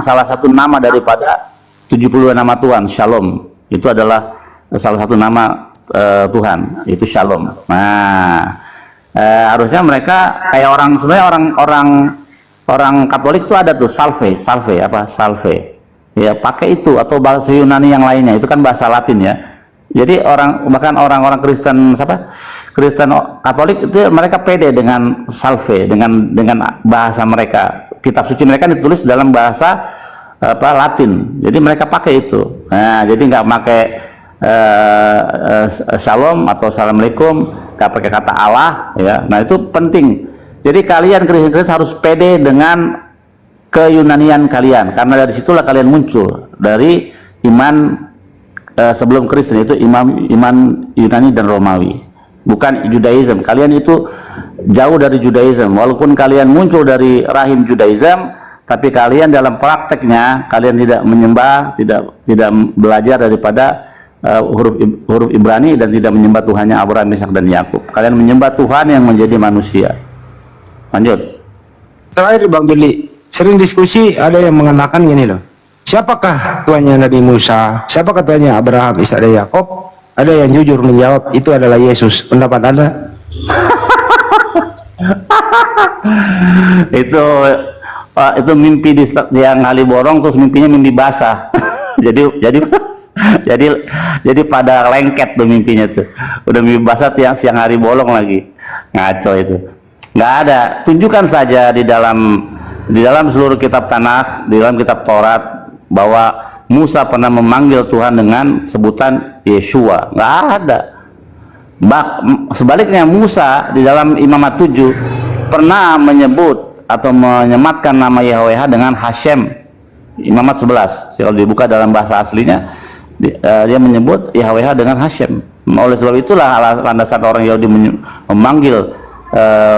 salah satu nama daripada 72 nama Tuhan. Shalom itu adalah salah satu nama Tuhan, itu shalom. Nah, harusnya mereka kayak orang Katolik itu ada tuh salve, ya pakai itu, atau bahasa Yunani yang lainnya, itu kan bahasa Latin ya. Jadi bahkan orang-orang Kristen Katolik itu mereka pede dengan salve, dengan bahasa mereka. Kitab suci mereka ditulis dalam bahasa Latin. Jadi mereka pakai itu. Nah, jadi nggak pakai shalom atau assalamualaikum, nggak pakai kata Allah ya. Nah, itu penting. Jadi kalian Kristen harus pede dengan keyunanian kalian, karena dari situlah kalian muncul dari iman sebelum Kristen, itu iman Yunani dan Romawi, bukan Judaism. Kalian itu jauh dari Judaism, walaupun kalian muncul dari rahim Judaism, tapi kalian dalam prakteknya kalian tidak menyembah, tidak belajar daripada huruf Ibrani, dan tidak menyembah Tuhannya Abraham, Ishak dan Yakub. Kalian menyembah Tuhan yang menjadi manusia. Lanjut. Terakhir Bang Billy, sering diskusi ada yang mengatakan gini loh, siapakah Tuhannya Nabi Musa, siapakah Tuhannya Abraham, Ishak dan Yakub? Ada yang jujur menjawab itu adalah Yesus. Pendapat Anda? itu mimpi yang kali borong, terus mimpinya mimpi basah. jadi pada lengket tuh mimpinya tuh. Udah mimpi basah siang hari bolong lagi. Ngaco itu. Nggak ada. Tunjukkan saja di dalam seluruh kitab Tanakh, di dalam kitab Taurat, bahwa Musa pernah memanggil Tuhan dengan sebutan Yeshua. Nggak ada. Sebaliknya Musa di dalam Imamat 7 pernah menyebut atau menyematkan nama Yahweh dengan Hashem. Imamat 11, kalau dibuka dalam bahasa aslinya, dia menyebut Yahweh dengan Hashem. Oleh sebab itulah landasan orang Yahudi memanggil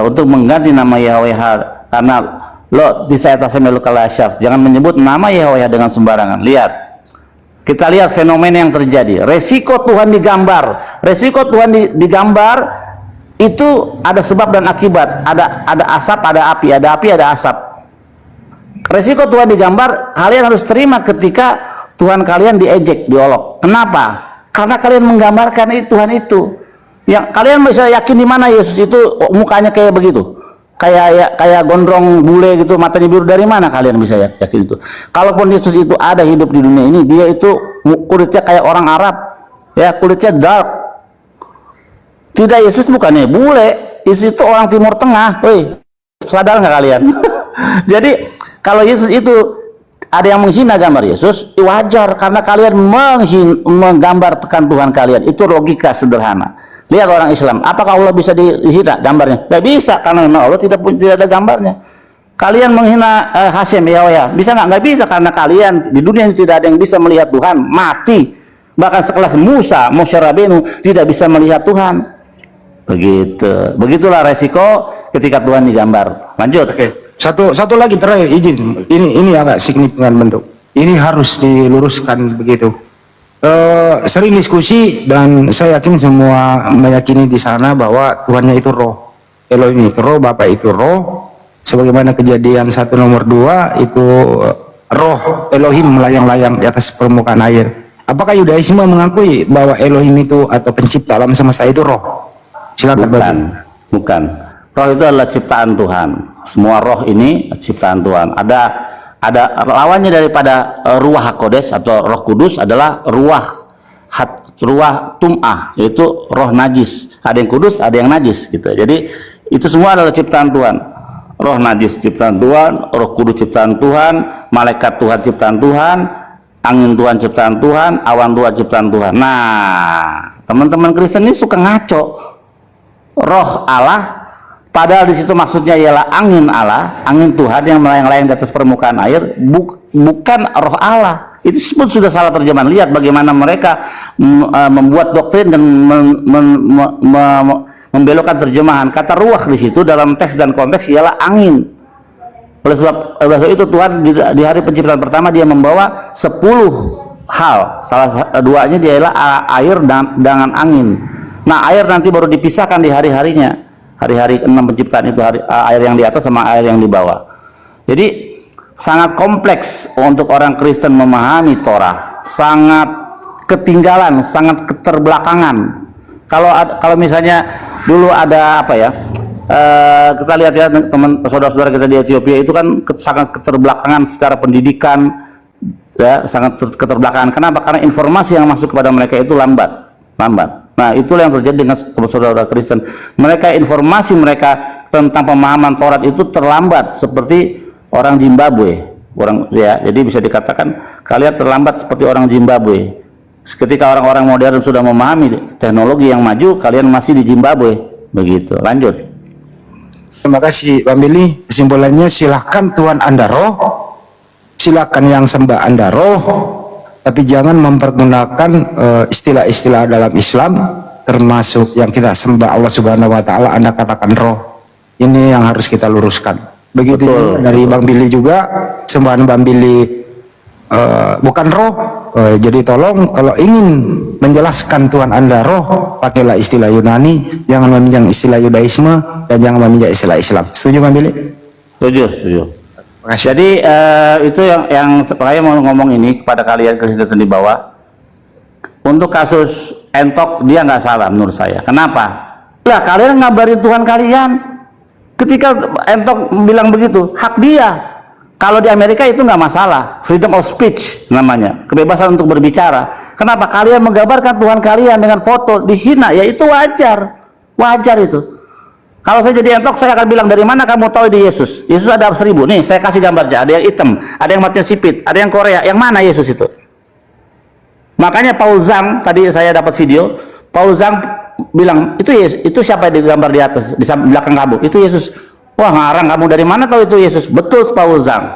untuk mengganti nama Yahweh, karena lo jangan menyebut nama Yahweh dengan sembarangan. Lihat, kita lihat fenomena yang terjadi. Resiko Tuhan digambar, itu ada sebab dan akibat. Ada asap, ada api, ada asap. Resiko Tuhan digambar, kalian harus terima ketika Tuhan kalian diejek, diolok. Kenapa? Karena kalian menggambarkan Tuhan itu. Yang kalian bisa yakin di mana Yesus itu mukanya kayak begitu, kayak gondrong bule gitu, matanya biru, dari mana kalian bisa yakin itu? Kalaupun Yesus itu ada hidup di dunia ini, dia itu kulitnya kayak orang Arab, ya, kulitnya dark. Tidak, Yesus bukannya bule, Yesus itu orang Timur Tengah. Woi, sadar nggak kalian? Jadi kalau Yesus itu ada yang menghina gambar Yesus, wajar, karena kalian menggambar tekan Tuhan kalian. Itu logika sederhana. Lihat orang Islam, apakah Allah bisa dihina gambarnya? Tidak bisa, karena memang Allah tidak ada gambarnya. Kalian menghina Hashem, Yahweh, bisa nggak? Nggak bisa, karena kalian di dunia ini tidak ada yang bisa melihat Tuhan, mati. Bahkan sekelas Moshe Rabbeinu tidak bisa melihat Tuhan. Begitulah resiko ketika Tuhan digambar. Lanjut. Oke. Satu lagi terakhir, izin. Ini agak signifikan bentuk. Ini harus diluruskan begitu. Sering diskusi, dan saya yakin semua meyakini di sana bahwa Tuhannya itu roh. Elohim itu roh, Bapa itu roh. Sebagaimana Kejadian 1 nomor 2 itu roh Elohim melayang-layang di atas permukaan air. Apakah Yudaisme mengakui bahwa Elohim itu atau pencipta alam semesta itu roh? Silakan. Bukan. Roh itu adalah ciptaan Tuhan. Semua roh ini ciptaan Tuhan. Ada lawannya daripada ruah hakodes atau roh kudus adalah ruah tum'ah, yaitu roh najis. Ada yang kudus, ada yang najis gitu. Jadi itu semua adalah ciptaan Tuhan. Roh najis ciptaan Tuhan, roh kudus ciptaan Tuhan, malaikat Tuhan ciptaan Tuhan, angin Tuhan ciptaan Tuhan, awan Tuhan ciptaan Tuhan. Nah, teman-teman Kristen ini suka ngaco. Roh Allah, padahal di situ maksudnya ialah angin Allah, angin Tuhan yang melayang-layang di atas permukaan air, bukan roh Allah. Itu pun sudah salah terjemahan. Lihat bagaimana mereka membuat doktrin dan membelokkan terjemahan. Kata ruah di situ dalam teks dan konteks ialah angin. Oleh sebab itu Tuhan di hari penciptaan pertama dia membawa 10 hal. Salah duanya dia ialah air dengan angin. Nah, air nanti baru dipisahkan di hari-harinya. Hari-hari 6 penciptaan itu air yang di atas sama air yang di bawah. Jadi sangat kompleks untuk orang Kristen memahami Torah. Sangat ketinggalan, sangat keterbelakangan. Kalau misalnya dulu ada apa ya? Kita lihat ya teman saudara-saudara kita di Ethiopia itu kan sangat keterbelakangan secara pendidikan, ya, sangat keterbelakangan. Kenapa? Karena informasi yang masuk kepada mereka itu lambat. Nah, itulah yang terjadi dengan saudara Kristen. Informasi mereka tentang pemahaman Taurat itu terlambat seperti orang Zimbabwe. Jadi bisa dikatakan kalian terlambat seperti orang Zimbabwe. Ketika orang-orang modern sudah memahami teknologi yang maju, kalian masih di Zimbabwe. Begitu. Lanjut. Terima kasih Bang Billy. Kesimpulannya silahkan Tuhan Anda roh, silakan yang sembah Anda roh, tapi jangan mempergunakan istilah-istilah dalam Islam termasuk yang kita sembah Allah Subhanahu wa taala Anda katakan roh. Ini yang harus kita luruskan. Begitu dari Bang Billy juga, sembahan Bang Billy bukan roh. Jadi tolong kalau ingin menjelaskan Tuhan Anda roh, pakailah istilah Yunani, jangan meminjam istilah Yudaisme dan jangan meminjam istilah Islam. Setuju Bang Billy? Setuju. Jadi itu yang saya mau ngomong ini kepada kalian Kristen di bawah. Untuk kasus Entok dia nggak salah menurut saya. Kenapa? Lah kalian ngabarin Tuhan kalian. Ketika Entok bilang begitu, hak dia. Kalau di Amerika itu nggak masalah, freedom of speech namanya, kebebasan untuk berbicara. Kenapa? Kalian menggambarkan Tuhan kalian dengan foto dihina, ya itu wajar itu. Kalau saya jadi Entok, saya akan bilang, dari mana kamu tahu di Yesus? Yesus ada 1000. Nih, saya kasih gambarnya. Ada yang hitam, ada yang matanya sipit, ada yang Korea. Yang mana Yesus itu? Makanya Paul Zhang, tadi saya dapat video, Paul Zhang bilang, itu siapa yang digambar di atas, di belakang kamu? Itu Yesus. Wah, ngarang kamu, dari mana tahu itu Yesus? Betul, Paul Zhang.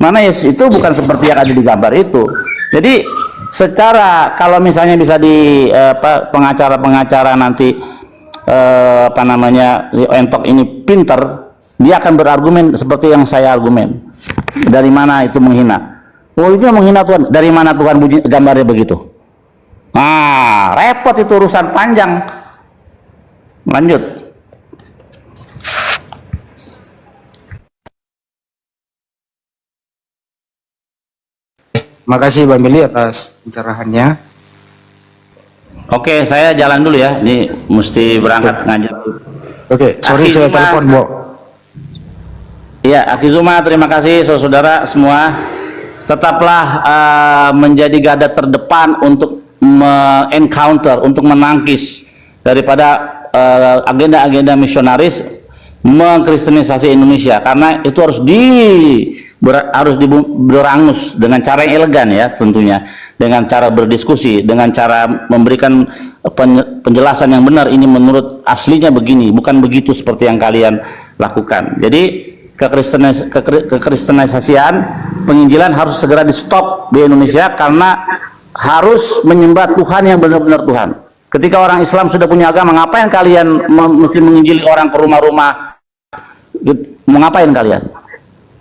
Mana Yesus itu bukan seperti yang ada di gambar itu. Jadi, secara, kalau misalnya bisa di pengacara-pengacara nanti, Entok ini pinter, dia akan berargumen seperti yang saya argumen. Dari mana itu menghina? Oh, itu menghina Tuhan. Dari mana Tuhan gambarnya begitu? Nah, repot itu, urusan panjang. Lanjut. Makasih Bang Billy atas pencerahannya. Oke, saya jalan dulu ya. Ini mesti berangkat ngajar. Oke, sorry saya telepon, Bo. Iya, Akizuma, terima kasih saudara semua. Tetaplah menjadi garda terdepan untuk encounter, untuk menangkis daripada agenda-agenda misionaris mengkristenisasi Indonesia, karena itu harus diberangus dengan cara yang elegan ya, tentunya dengan cara berdiskusi, dengan cara memberikan penjelasan yang benar. Ini menurut aslinya begini, bukan begitu seperti yang kalian lakukan. Jadi kekristenisasian penginjilan harus segera di stop di Indonesia, karena harus menyembah Tuhan yang benar-benar Tuhan. Ketika orang Islam sudah punya agama, ngapain kalian mesti menginjili orang ke rumah-rumah? Mau ngapain kalian?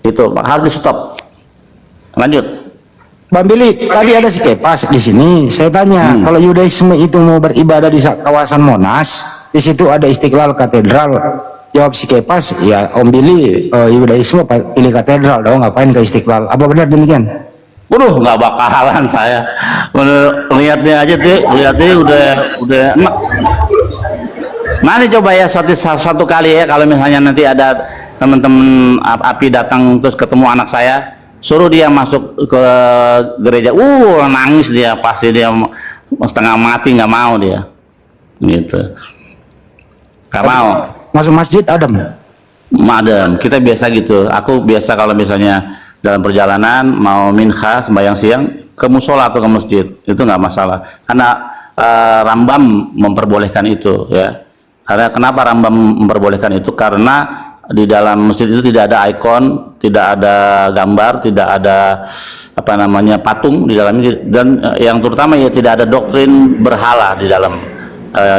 Itu harus di stop. Lanjut. Bang Billy, tadi ada si Kepas di sini. Saya tanya, kalau Yudaisme itu mau beribadah di kawasan Monas, di situ ada Istiqlal Katedral. Jawab si Kepas, ya Om Billy, Yudaisme pilih katedral dong, ngapain ke Istiqlal? Apa benar demikian? Waduh, nggak bakalan saya. Lihatnya aja tuh, lihatnya udah. Nanti coba ya satu kali ya, kalau misalnya nanti ada teman-teman API datang terus ketemu anak saya, suruh dia masuk ke gereja, nangis dia, pasti dia setengah mati, nggak mau dia, gitu, nggak mau. Masuk masjid adem? Adem, kita biasa gitu. Aku biasa kalau misalnya dalam perjalanan mau minha sembahyang siang ke musola atau ke masjid, itu nggak masalah, karena Rambam memperbolehkan itu ya. Karena kenapa Rambam memperbolehkan itu? Karena di dalam masjid itu tidak ada ikon, tidak ada gambar, tidak ada apa namanya patung di dalamnya, dan yang terutama ya tidak ada doktrin berhala di dalam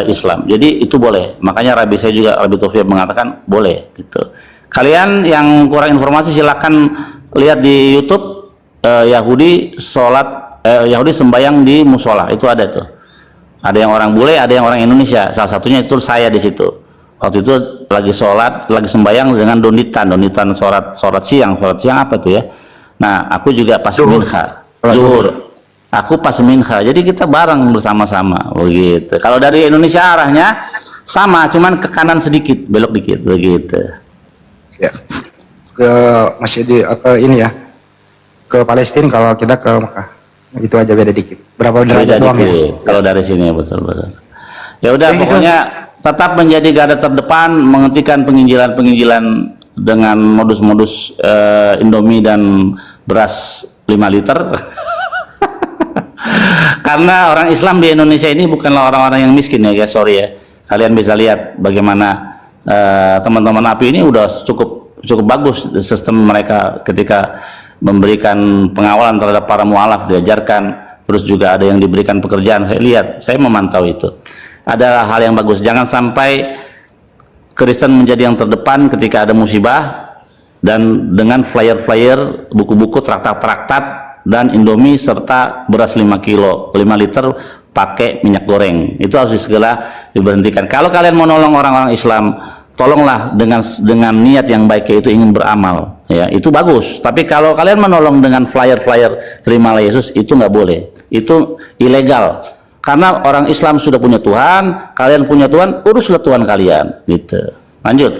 Islam. Jadi itu boleh. Makanya Rabi saya juga, Rabi Taufik mengatakan boleh gitu. Kalian yang kurang informasi silakan lihat di YouTube Yahudi Yahudi sembahyang di musola, itu ada tuh. Ada yang orang bule, ada yang orang Indonesia. Salah satunya itu saya di situ. Waktu itu lagi sholat, lagi sembahyang dengan donitan sholat siang apa tuh ya. Nah, aku juga pas minha, zuhur. Aku pas minha. Jadi kita bareng bersama-sama begitu. Kalau dari Indonesia arahnya sama, cuman ke kanan sedikit, belok dikit begitu. Ya. Ke masih ke ini ya. Ke Palestina, kalau kita ke Mekah. Itu aja beda dikit. Berapa derajat doang ya? Kalau dari sini betul-betul. Ya udah, pokoknya tetap menjadi garda terdepan, menghentikan penginjilan dengan modus-modus Indomie dan beras 5 liter. Karena orang Islam di Indonesia ini bukanlah orang-orang yang miskin ya guys, sorry ya. Kalian bisa lihat bagaimana teman-teman API ini udah cukup bagus sistem mereka ketika memberikan pengawalan terhadap para mualaf, diajarkan, terus juga ada yang diberikan pekerjaan. Saya lihat, saya memantau itu. Ada hal yang bagus. Jangan sampai Kristen menjadi yang terdepan ketika ada musibah dan dengan flyer-flyer, buku-buku, traktat-traktat dan Indomie serta beras 5 liter pakai minyak goreng. Itu harus segera diberhentikan. Kalau kalian mau nolong orang-orang Islam, tolonglah dengan niat yang baik, yaitu ingin beramal. Ya, itu bagus. Tapi kalau kalian menolong dengan flyer-flyer terimalah Yesus, itu nggak boleh. Itu ilegal. Karena orang Islam sudah punya Tuhan, kalian punya Tuhan, uruslah Tuhan kalian. Gitu. Lanjut.